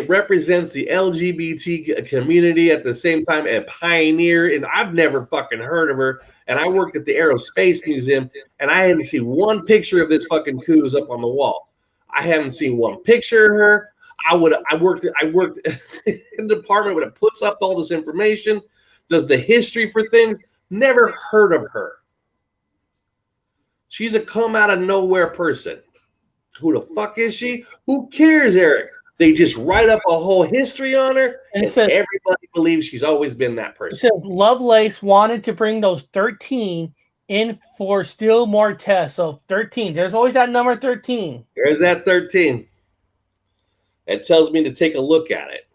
Represents the LGBT community, at the same time a pioneer, and I've never fucking heard of her. And I worked at the Aerospace Museum, and I hadn't seen one picture of this fucking coos up on the wall. I haven't seen one picture of her. I worked in the department that puts up all this information, does the history for things. Never heard of her. She's a come out of nowhere person. Who the fuck is she? Who cares, Eric? They just write up a whole history on her, and everybody believes she's always been that person. It says Lovelace wanted to bring those 13 in for still more tests. So 13. There's always that number 13. There's that 13. It tells me to take a look at it.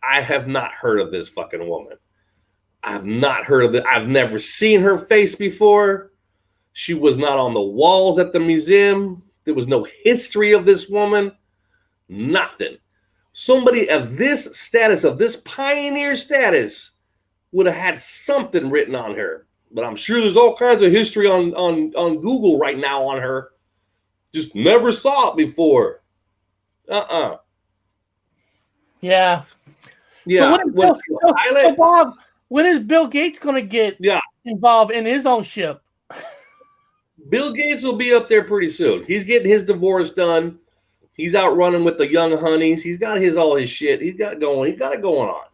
I have not heard of this fucking woman. I've not heard of it. I've never seen her face before. She was not on the walls at the museum. There was no history of this woman. Nothing. Somebody of this status, of this pioneer status, would have had something written on her. But I'm sure there's all kinds of history on Google right now on her. Just never saw it before. Yeah. Yeah. So Bob, when is Bill Gates going to get involved in his own ship? Bill Gates will be up there pretty soon. He's getting his divorce done. He's out running with the young honeys. He's got all his shit. He's got it going on.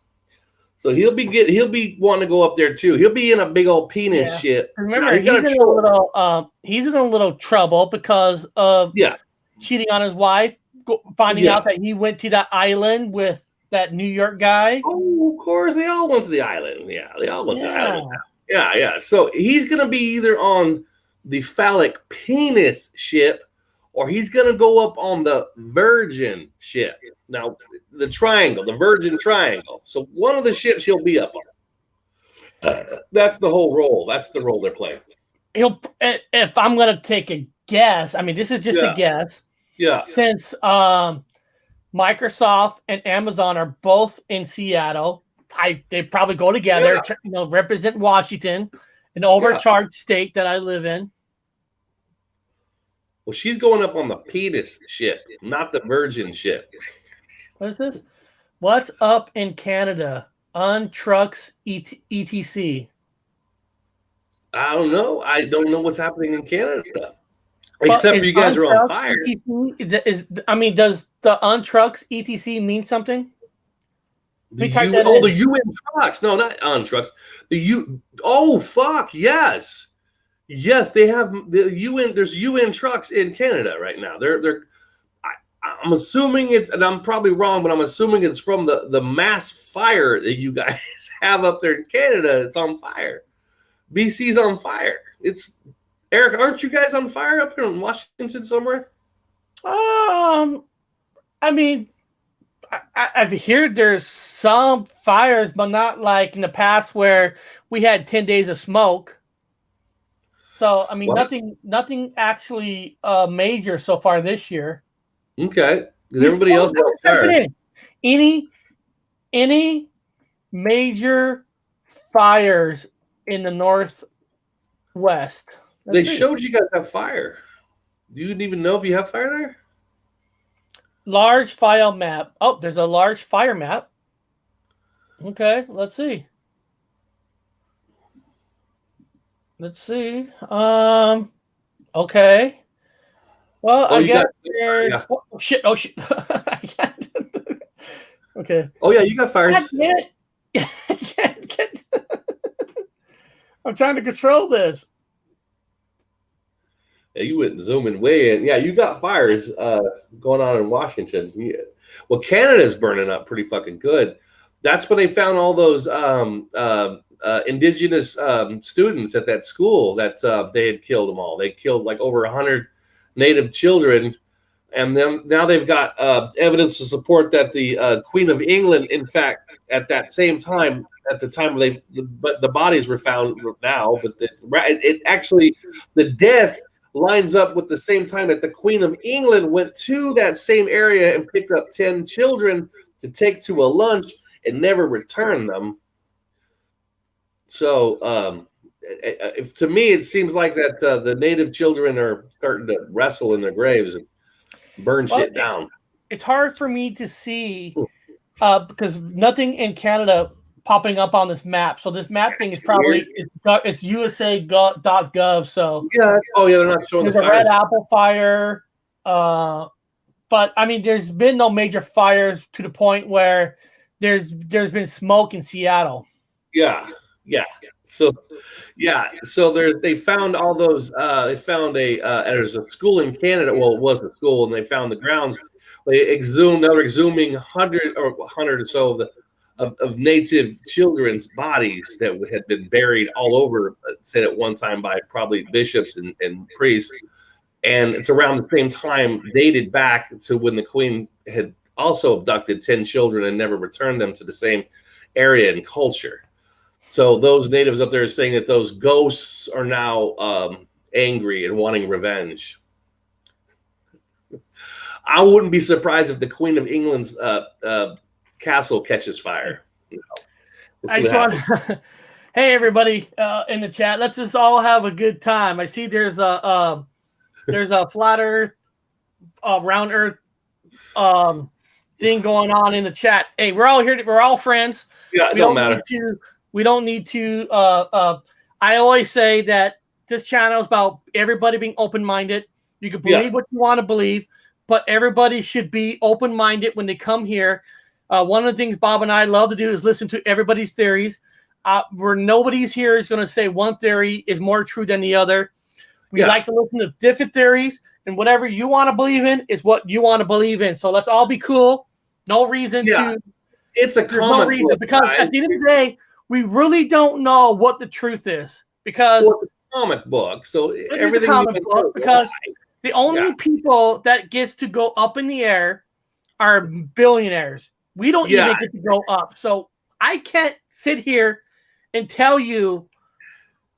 So he'll be wanting to go up there too. He'll be in a big old penis shit. Remember, he's in a little trouble because of cheating on his wife, finding out that he went to that island with that New York guy. Oh, of course, they all went to the island. Yeah, they all went to the island. Yeah. So he's gonna be either on the phallic penis ship, or he's going to go up on the Virgin ship. Now, the triangle, the Virgin Triangle. So one of the ships he'll be up on. That's the whole role. That's the role they're playing. If I'm going to take a guess, I mean, this is just a guess. Yeah. Since Microsoft and Amazon are both in Seattle, they probably go together, represent Washington, an overcharged state that I live in. Well, she's going up on the penis ship, not the Virgin ship. What is this? What's up in Canada? Untrucks ETC. I don't know. I don't know what's happening in Canada. Except for you guys are on fire. Does the Untrucks ETC mean something? The UN trucks. No, not Untrucks. Oh, fuck, yes. Yes, they have the UN. There's UN trucks in Canada right now. I'm assuming it's, and I'm probably wrong, but I'm assuming it's from the mass fire that you guys have up there in Canada. It's on fire. BC's on fire. It's Eric. Aren't you guys on fire up here in Washington somewhere? I mean, I've heard there's some fires, but not like in the past where we had 10 days of smoke. So, I mean, nothing actually major so far this year. Okay. Did everybody else have fires? Any major fires in the Northwest? They showed you guys have fire. You didn't even know if you have fire there? Large file map. Oh, there's a large fire map. Okay, let's see. Okay. Well, I guess there's... Oh, shit. I can't. Okay. Oh, yeah, you got fires. I can't get... I'm trying to control this. Yeah, you went zooming way in. Yeah, you got fires going on in Washington. Yeah. Well, Canada's burning up pretty fucking good. That's where they found all those indigenous students at that school that they had killed them all. They killed like over 100 native children, and then now they've got evidence to support that the Queen of England, in fact, at that same time, at the time the bodies were found now, but it actually, the death lines up with the same time that the Queen of England went to that same area and picked up 10 children to take to a lunch and never returned them. So, to me, it seems like that the native children are starting to wrestle in their graves and burn shit down. It's hard for me to see because nothing in Canada popping up on this map. So this map thing is probably it's USA.gov. So yeah, they're not showing there's the a Red Apple fire. but I mean, there's been no major fires to the point where there's been smoke in Seattle. Yeah. So they found all those. They found there's a school in Canada. Well, it was a school, and they found the grounds. They were exhuming 100 or so of native children's bodies that had been buried all over, said at one time by probably bishops and priests. And it's around the same time, dated back to when the Queen had also abducted 10 children and never returned them to the same area and culture. So those natives up there are saying that those ghosts are now angry and wanting revenge. I wouldn't be surprised if the Queen of England's castle catches fire. I just want hey everybody in the chat, let's just all have a good time. I see there's a flat earth, round earth thing going on in the chat. Hey, we're all here. We're all friends. Yeah, it don't matter. We don't need to. I always say that this channel is about everybody being open-minded. You can believe what you want to believe, but everybody should be open-minded when they come here. One of the things Bob and I love to do is listen to everybody's theories. Where nobody's here is going to say one theory is more true than the other. We like to listen to different theories, and whatever you want to believe in is what you want to believe in. So let's all be cool. No reason to. It's a common no reason because at the end of the day, we really don't know what the truth is because it's a comic book. So everything because the only people that gets to go up in the air are billionaires. We don't even get to go up. So I can't sit here and tell you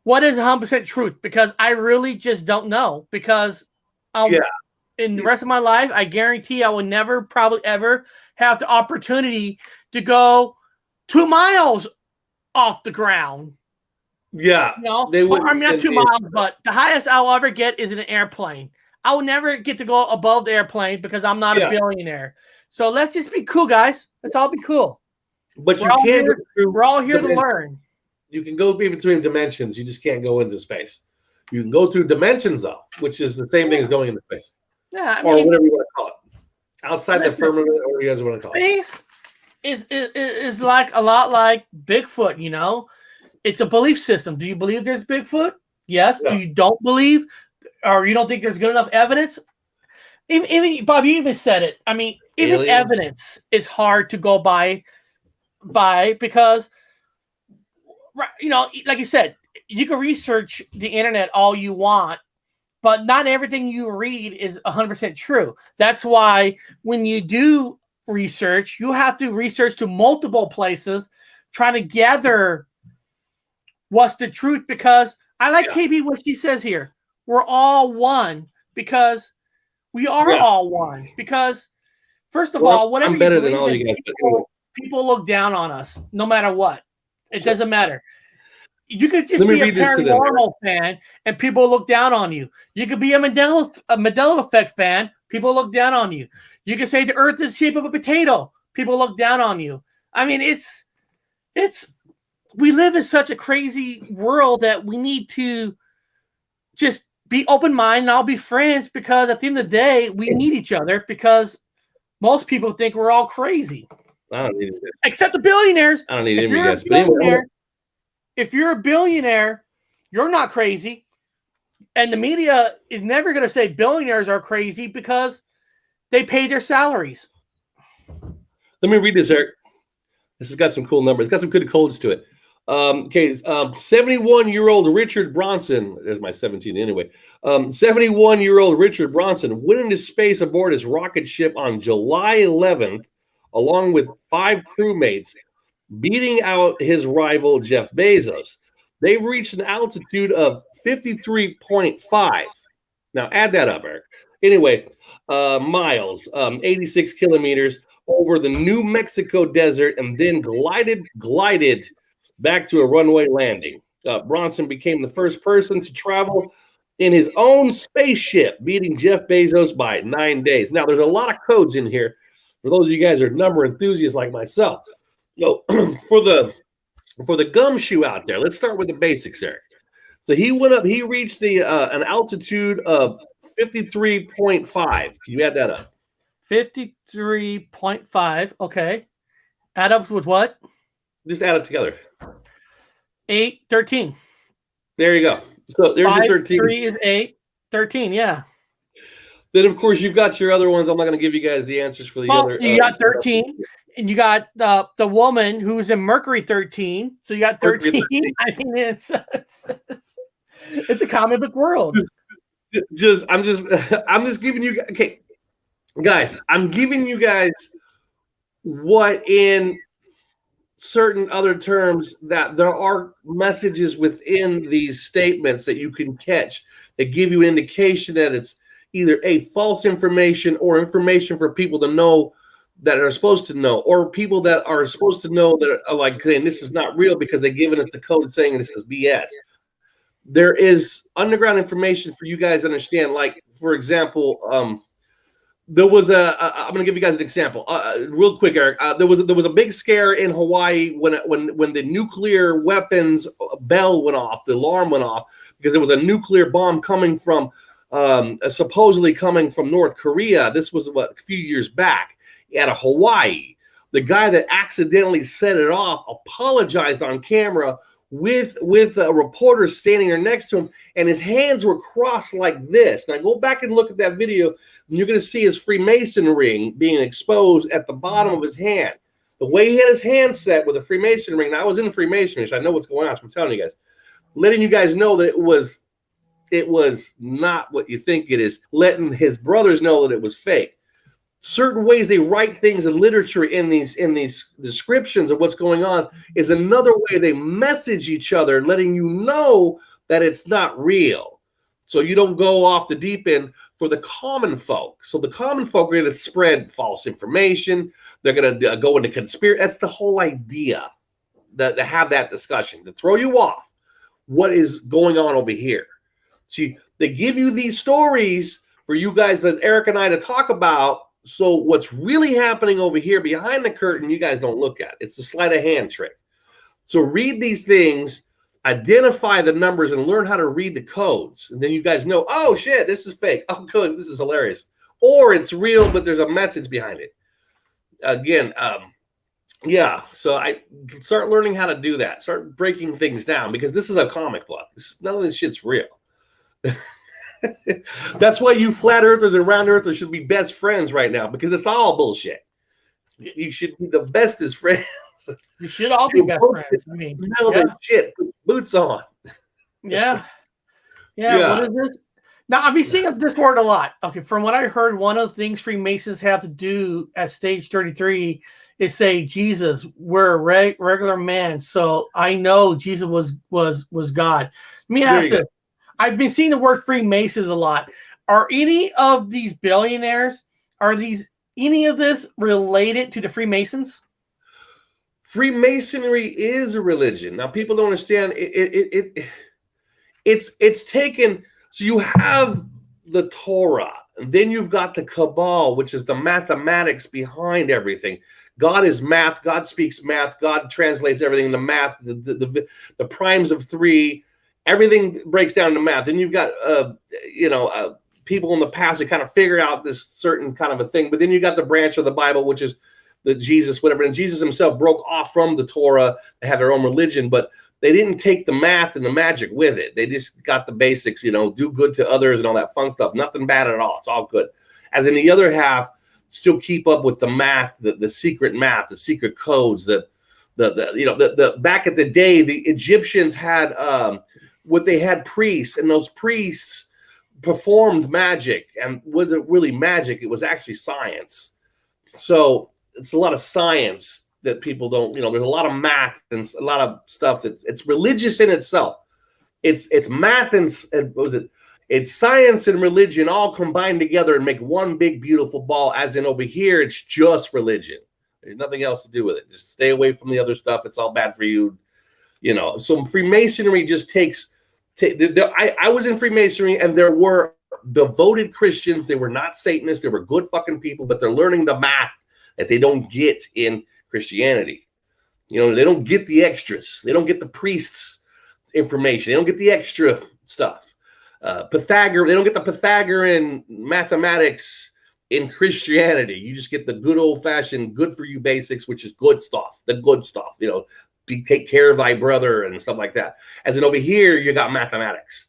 what is 100% truth because I really just don't know because in the rest of my life, I guarantee I will never probably ever have the opportunity to go 2 miles off the ground. Yeah. You know? I mean, not 2 miles, but the highest I'll ever get is in an airplane. I will never get to go above the airplane because I'm not a billionaire. So let's just be cool, guys. Let's all be cool. But we're all here to learn. You can go between dimensions. You just can't go into space. You can go through dimensions, though, which is the same thing as going into space. Yeah, or whatever you want to call it. Outside the firmament, or whatever you guys want to call it. Space is like a lot like Bigfoot, you know? It's a belief system. Do you believe there's Bigfoot? Yes. No. Do you don't believe? Or you don't think there's good enough evidence? Even Bob, you even said it. I mean, even evidence is hard to go by because, you know, like you said, you can research the internet all you want, but not everything you read is 100% true. That's why when you do research, you have to research to multiple places, trying to gather what's the truth. Because I like KB what she says here. We're all one because we are all one. Because first of all, whatever I'm better than all you guys. People look down on us no matter what. It doesn't matter. You could just be a paranormal fan and people look down on you. You could be a Mandela effect fan. People look down on you. You could say the earth is the shape of a potato. People look down on you. I mean, we live in such a crazy world that we need to just be open-minded and all be friends because at the end of the day, we need each other because most people think we're all crazy. I don't need this. Except the billionaires. I don't need any of you guys. If you're a billionaire, you're not crazy. And the media is never going to say billionaires are crazy because they pay their salaries. Let me read this, Eric. This has got some cool numbers. It's got some good codes to it. 71-year-old Richard Branson, there's my 17 anyway. 71-year-old Richard Branson went into space aboard his rocket ship on July 11th, along with 5 crewmates, beating out his rival Jeff Bezos. They've reached an altitude of 53.5. Now add that up, Eric. Anyway, miles, 86 kilometers over the New Mexico desert, and then glided back to a runway landing. Bronson became the first person to travel in his own spaceship, beating Jeff Bezos by 9 days. Now, there's a lot of codes in here for those of you guys who are number enthusiasts like myself. So, for the gumshoe out there, let's start with the basics, Eric. So he went up. He reached an altitude of 53.5. Can you add that up? 53.5. Okay. Add up with what? Just add it together. 8, 13. There you go. So there's your 13. 3 is 8. 13, yeah. Then, of course, you've got your other ones. I'm not going to give you guys the answers for the other. You got 13, and you got the woman who's in Mercury 13. So you got 13. I mean, it's a comic book world. I'm just giving you. Okay, guys, I'm giving you guys what in certain other terms that there are messages within these statements that you can catch that give you an indication that it's either a false information or information for people to know that are supposed to know, or people that are supposed to know that are like saying this is not real because they've given us the code saying this is BS. There is underground information for you guys to understand. Like, for example, there was I'm going to give you guys an example real quick, Eric. There was a big scare in Hawaii when the nuclear weapons bell went off, the alarm went off, because there was a nuclear bomb coming from supposedly coming from North Korea. This was a few years back at a Hawaii. The guy that accidentally set it off apologized on camera with a reporter standing there next to him, and his hands were crossed like this. Now go back and look at that video, and you're going to see his Freemason ring being exposed at the bottom of his hand. The way he had his hand set with a Freemason ring. Now I was in the Freemasonry, so I know what's going on. So I'm telling you guys, letting you guys know that it was not what you think it is, letting his brothers know that it was fake. Certain ways they write things in literature in these descriptions of what's going on is another way they message each other, letting you know that it's not real. So you don't go off the deep end for the common folk. So the common folk are going to spread false information. They're going to go into conspiracy. That's the whole idea, to have that discussion, to throw you off what is going on over here. See, they give you these stories for you guys that Eric and I to talk about. So what's really happening over here behind the curtain, you guys don't look at. It's the sleight of hand trick. So read these things, identify the numbers, and learn how to read the codes. And then you guys know, oh, shit, this is fake. Oh, good, this is hilarious. Or it's real, but there's a message behind it. Again, yeah, so I start learning how to do that. Start breaking things down, because this is a comic book. None of this shit's real. That's why you flat earthers and round earthers should be best friends right now, because it's all bullshit. You should be the bestest friends. We should all be best friends. I mean, shit, boots on. Yeah. What is this? Now, I've been seeing this word a lot. Okay, from what I heard, one of the things Freemasons have to do at stage 33 is say, Jesus, we're a regular man, so I know Jesus was God. Let me ask this. I've been seeing the word Freemasons a lot. Are any of these billionaires, any of this related to the Freemasons? Freemasonry is a religion. Now, people don't understand it's taken. So you have the Torah, and then you've got the Kabbalah, which is the mathematics behind everything. God is math. God speaks math. God translates everything into math. The primes of three. Everything breaks down to math. Then you've got, people in the past that kind of figure out this certain kind of a thing. But then you got the branch of the Bible, which is the Jesus, whatever. And Jesus himself broke off from the Torah. They had their own religion, but they didn't take the math and the magic with it. They just got the basics, do good to others and all that fun stuff. Nothing bad at all. It's all good. As in the other half, still keep up with the math, the secret math, the secret codes. The back at the day, the Egyptians had what they had priests, and those priests performed magic. And wasn't really magic, it was actually science. So it's a lot of science that people don't, there's a lot of math and a lot of stuff it's religious in itself. It's math and it's science and religion all combined together and make one big beautiful ball. As in over here, it's just religion. There's nothing else to do with it. Just stay away from the other stuff. It's all bad for you. So Freemasonry just takes. I was in Freemasonry, and there were devoted Christians. They were not Satanists. They were good fucking people, but they're learning the math that they don't get in Christianity. They don't get the extras. They don't get the priests' information. They don't get the extra stuff. They don't get the Pythagorean mathematics In Christianity, you just get the good old-fashioned good for you basics, which is good stuff, the good stuff, you know, take care of thy brother and stuff like that. As in over here, you got mathematics.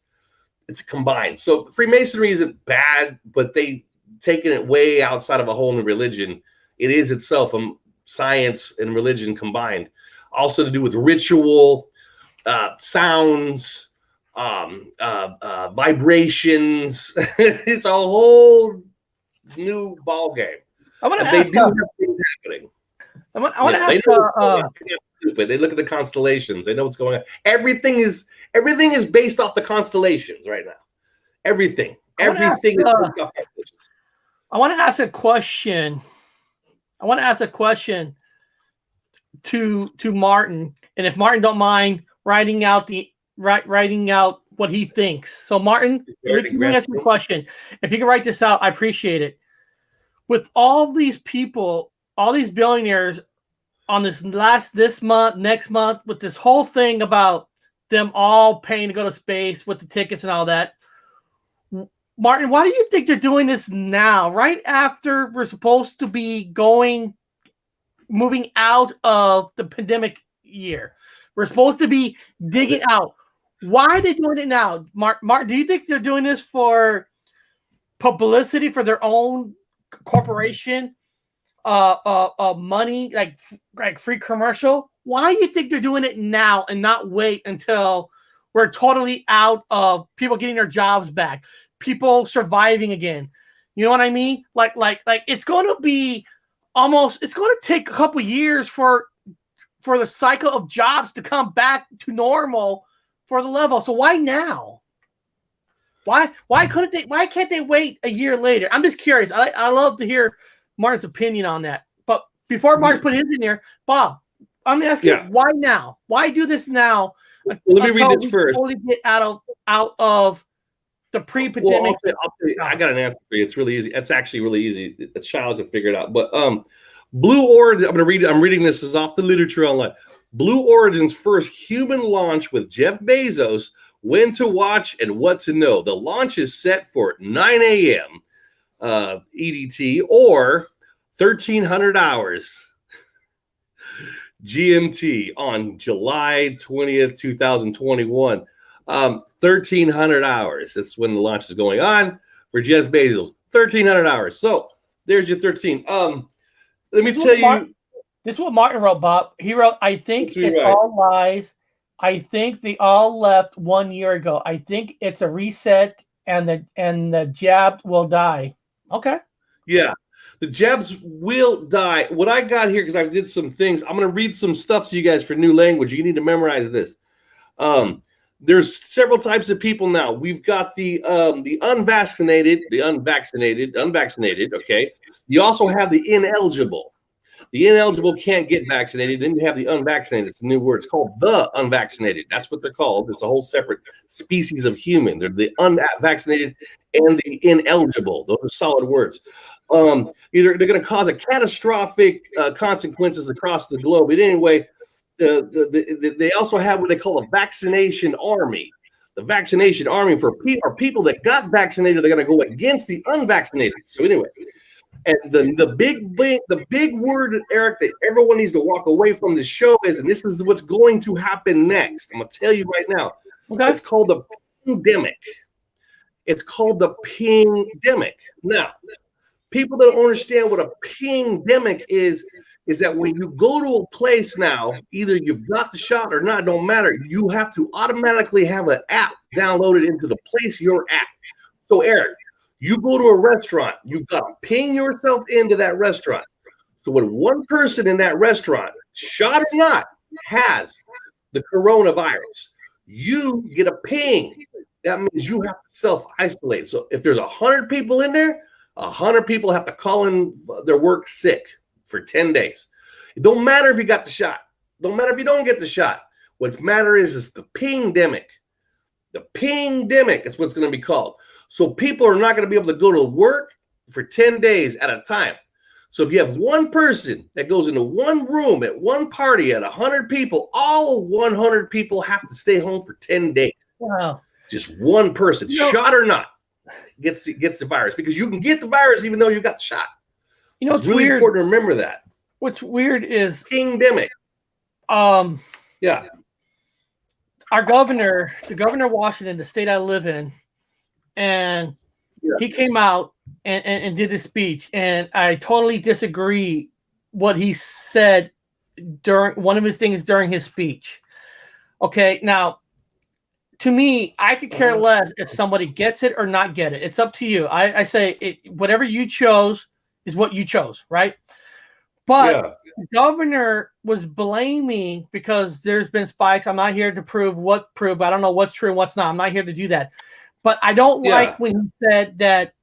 It's combined. So Freemasonry isn't bad, but they taken it way outside of a whole new religion. It is itself science and religion combined. Also to do with ritual, sounds, vibrations. It's a whole new ball game. I want to They ask. do have things happening. I want to ask. They look at the constellations. They know what's going on. Everything is based off the constellations right now. Everything is based off constellations. I want to ask a question. To Martin, and if Martin don't mind writing out what he thinks. So Martin, let me ask you a question. If you can write this out, I appreciate it. With all these people, all these billionaires on this month, next month, with this whole thing about them all paying to go to space with the tickets and all that, Martin, why do you think they're doing this now, right after we're supposed to be moving out of the pandemic year? We're supposed to be digging out. Why are they doing it now? Mark, do you think they're doing this for publicity for their own corporation? Money, like free commercial? Why do you think they're doing it now and not wait until we're totally out of people getting their jobs back, people surviving again? You know what I mean? Like it's going to be it's going to take a couple years for the cycle of jobs to come back to normal for the level. So why now? Why can't they wait a year later? I'm just curious. I love to hear Martin's opinion on that. But before Martin put his in there, Bob, I'm asking why now? Why do this now? Let me read this first. Totally get out of the pre-pandemic. I got an answer for you. It's really easy. It's actually really easy. A child can figure it out. But Blue Origin, I'm reading this is off the literature online. Blue Origin's first human launch with Jeff Bezos, when to watch and what to know. The launch is set for 9 a.m. EDT or 1300 hours GMT on July 20th, 2021. 1300 hours. That's when the launch is going on for Jeff Bezos. 1300 hours. So there's your 13. Let me tell you. This is what Martin wrote, Bob. He wrote, I think it's all lies. I think they all left 1 year ago. I think it's a reset and the jab will die. Okay. Yeah. The jabs will die. What I got here, because I did some things, I'm going to read some stuff to you guys for new language. You need to memorize this. There's several types of people now. We've got the unvaccinated, okay? You also have the ineligible. The ineligible can't get vaccinated. Then you have the unvaccinated. It's a new word. It's called the unvaccinated. That's what they're called. It's a whole separate species of human. They're the unvaccinated and the ineligible. Those are solid words. Either they're going to cause a catastrophic consequences across the globe. But anyway, they also have what they call a vaccination army. The vaccination army for people that got vaccinated. They're going to go against the unvaccinated. So anyway. And the big word, Eric, that everyone needs to walk away from the show is, and this is what's going to happen next. I'm going to tell you right now. Okay. It's called the pandemic. It's called the pandemic. Now, people that don't understand what a pandemic is that when you go to a place now, either you've got the shot or not, don't matter. You have to automatically have an app downloaded into the place you're at. So, Eric, you go to a restaurant, you've got to ping yourself into that restaurant. So when one person in that restaurant, shot or not, has the coronavirus, you get a ping. That means you have to self-isolate. So if there's 100 people in there, 100 people have to call in their work sick for 10 days. It don't matter if you got the shot. Don't matter if you don't get the shot. What matters is the ping-demic. The ping-demic is what's going to be called. So people are not going to be able to go to work for 10 days at a time. So if you have one person that goes into one room at one party at 100 people, all 100 people have to stay home for 10 days. Wow. Just one person, shot or not. gets the virus, because you can get the virus even though you got the shot. You know, it's really weird. important to remember that. What's weird is pandemic. Yeah. Our governor, the governor of Washington, the state I live in, and he came out and did this speech, and I totally disagree what he said during one of his things during his speech. Okay, now to me, I could care less if somebody gets it or not get it. It's up to you. I say whatever you chose is what you chose, right? But the governor was blaming because there's been spikes. I'm not here to prove. I don't know what's true and what's not. I'm not here to do that. But I don't like when he said that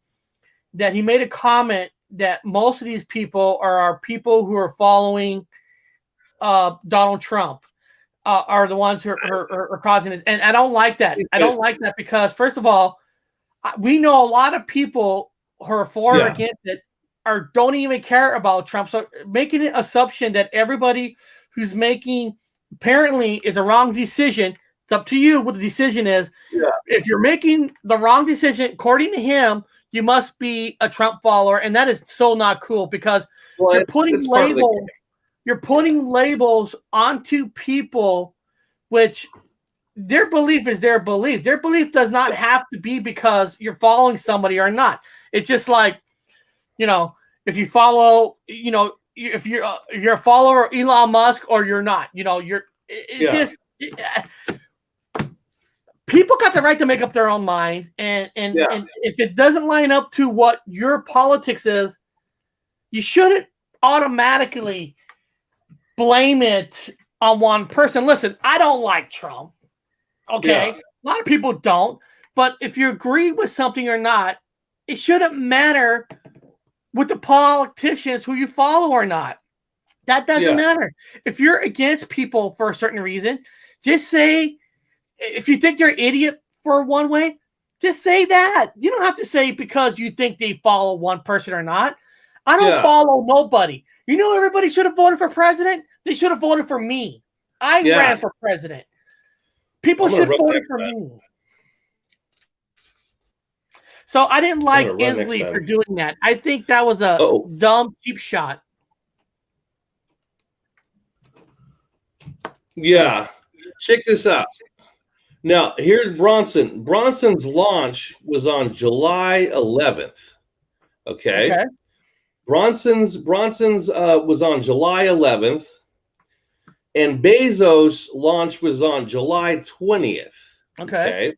he made a comment that most of these people are people who are following Donald Trump. Are the ones who are causing this. And I don't like that. I don't like that because, first of all, we know a lot of people who are for or against it or don't even care about Trump. So making an assumption that everybody who's making apparently is a wrong decision, it's up to you what the decision is. Yeah. If you're making the wrong decision, according to him, you must be a Trump follower. And that is so not cool because you're putting labels. You're putting labels onto people, which their belief is their belief. Their belief does not have to be because you're following somebody or not. It's just like, if you follow, if you're a follower of Elon Musk or you're not, people got the right to make up their own mind. And if it doesn't line up to what your politics is, you shouldn't automatically blame it on one person. Listen, I don't like Trump. Okay. A lot of people don't. But if you agree with something or not, it shouldn't matter with the politicians who you follow or not. That doesn't matter. If you're against people for a certain reason, just say, if you think they're an idiot for one way, just say that. You don't have to say because you think they follow one person or not. I don't follow nobody. You know, everybody should have voted for president. They should have voted for me. I ran for president. People should have voted for me. So I didn't like Inslee for doing that. I think that was a dumb, cheap shot. Yeah. Check this out. Now, here's Branson. Branson's launch was on July 11th. Okay. Branson's was on July 11th, and Bezos' launch was on July 20th. Okay.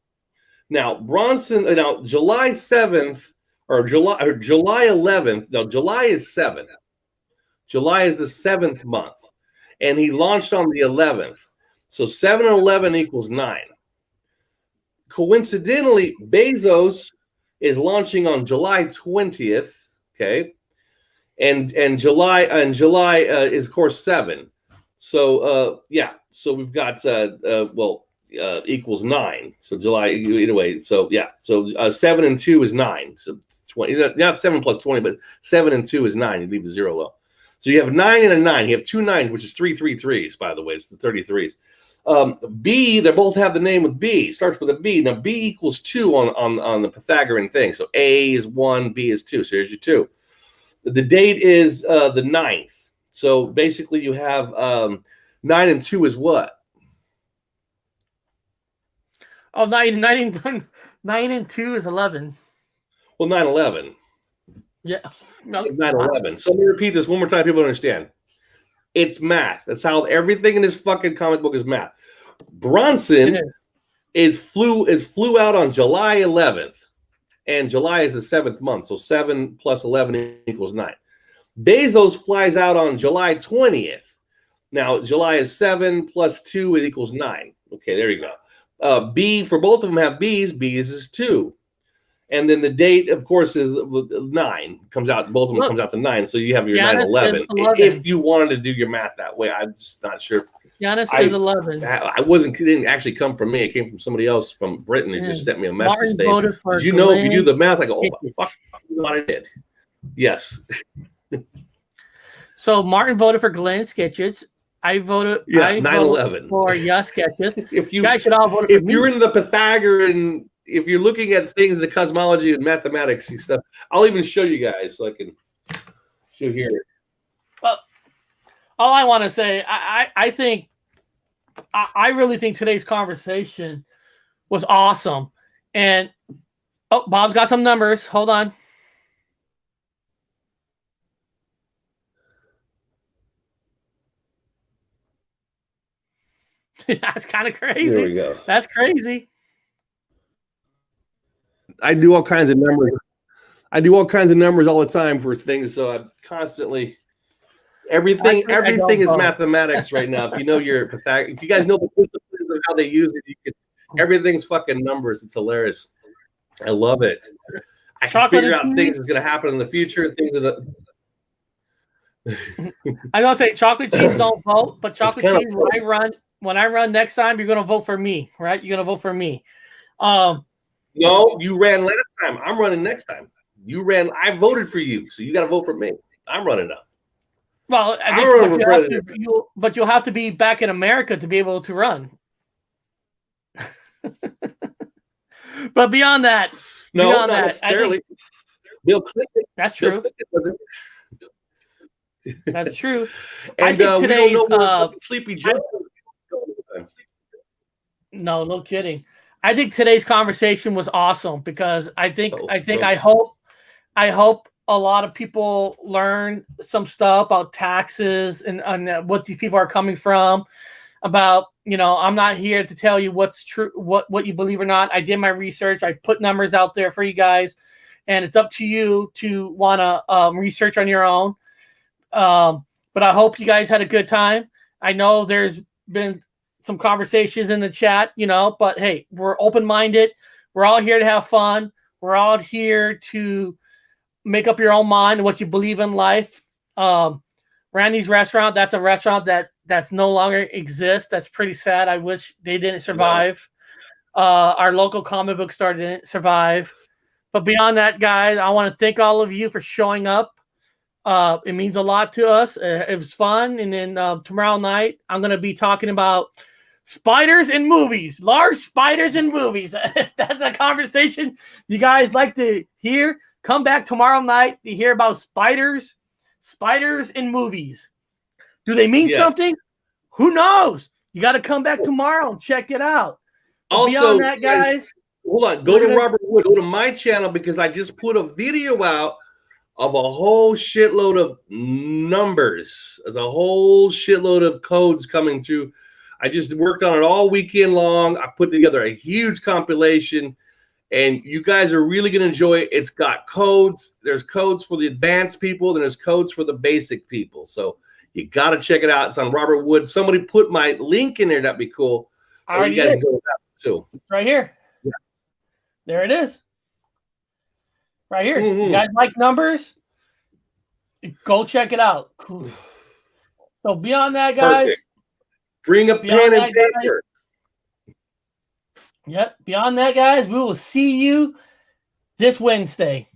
Now July 7th or July 11th. No, July is 7. July is the 7th month, and he launched on the 11th. So 7 and 11 equals 9. Coincidentally, Bezos is launching on July 20th. Okay. And July is of course 7. So so we've got equals 9. So July anyway. So 7 and 2 is 9. So 20. Not 7 plus 20, but 7 and 2 is 9. You leave the 0 out. So you have 9 and a 9. You have 2 9s, which is 3 3s. By the way, it's the 33s. B, they both have the name with B. Starts with a B. Now B equals 2 on the Pythagorean thing. So A is 1, B is 2. So here's your 2. The date is the 9th. So basically you have 9 and 2 is what? Oh, 9 and 2 is 11. Well, 9/11. Yeah. No. 9/11. So let me repeat this one more time. People understand. It's math. That's how everything in this fucking comic book is math. Branson flew out on July 11th. And July is the 7th month, so 7 plus 11 equals 9. Bezos flies out on July 20th. Now, July is 7 plus 2, it equals 9. Okay, there you go. B, for both of them have B's. B's is 2. And then the date, of course, is 9. Comes out, both of them comes out to 9. So you have your 9/11. If you wanted to do your math that way, I'm just not sure. Giannis is 11. It didn't actually come from me. It came from somebody else from Britain. He just sent me a message saying, did you know if you do the math? I go, oh, fuck, I did. Yes. So Martin voted for Glenn Sketches. I voted 9/11 for Sketches. If you guys should all vote for me. If you're into the Pythagorean if you're looking at things, the cosmology and mathematics and stuff, I'll even show you guys so I can show here. Well, all I want to say, I think, I really think today's conversation was awesome. And Bob's got some numbers. Hold on. That's kind of crazy. There we go. That's crazy. I do all kinds of numbers. I do all kinds of numbers all the time for things, so I'm constantly everything is mathematics right now. If you know your if you guys know the disciplines of how they use it, you can everything's fucking numbers. It's hilarious. I love it. I can figure out things that's gonna happen in the future, things that I don't say chocolate cheese don't vote, but chocolate cheese when I run next time, you're gonna vote for me, right? You're gonna vote for me. No, you ran last time. I'm running next time. You ran. I voted for you, so you got to vote for me. I'm running up. Well, I think, but you'll have to be back in America to be able to run. But beyond that, not necessarily. Bill Clinton. That's true. That's true. And I think today's Sleepy Joe. No kidding. I think today's conversation was awesome because I hope a lot of people learn some stuff about taxes and what these people are coming from. About, I'm not here to tell you what's true, what you believe or not. I did my research. I put numbers out there for you guys, and it's up to you to want to research on your own. But I hope you guys had a good time. I know there's been some conversations in the chat, but hey, we're open-minded. We're all here to have fun. We're all here to make up your own mind what you believe in life. Randy's Restaurant, that's a restaurant that's no longer exists. That's pretty sad. I wish they didn't survive. Our local comic book store didn't survive. But beyond that, guys, I want to thank all of you for showing up. It means a lot to us. It was fun. And then tomorrow night, I'm going to be talking about spiders in movies, large spiders in movies. If that's a conversation you guys like to hear, come back tomorrow night to hear about spiders in movies. Do they mean something? Who knows? You got to come back tomorrow and check it out. Also, beyond that, guys, hold on. Go to Robert Wood. Go to my channel because I just put a video out of a whole shitload of numbers. There's a whole shitload of codes coming through. I just worked on it all weekend long. I put together a huge compilation, and you guys are really going to enjoy it. It's got codes. There's codes for the advanced people, and there's codes for the basic people. So you got to check it out. It's on Robert Wood. Somebody put my link in there. That'd be cool. You guys can go with that too. Right here. Yeah. There it is. Right here. Mm-hmm. You guys like numbers? Go check it out. Cool. So beyond that, guys. Perfect. Bring a pen and paper. Yep. Beyond that, guys, we will see you this Wednesday.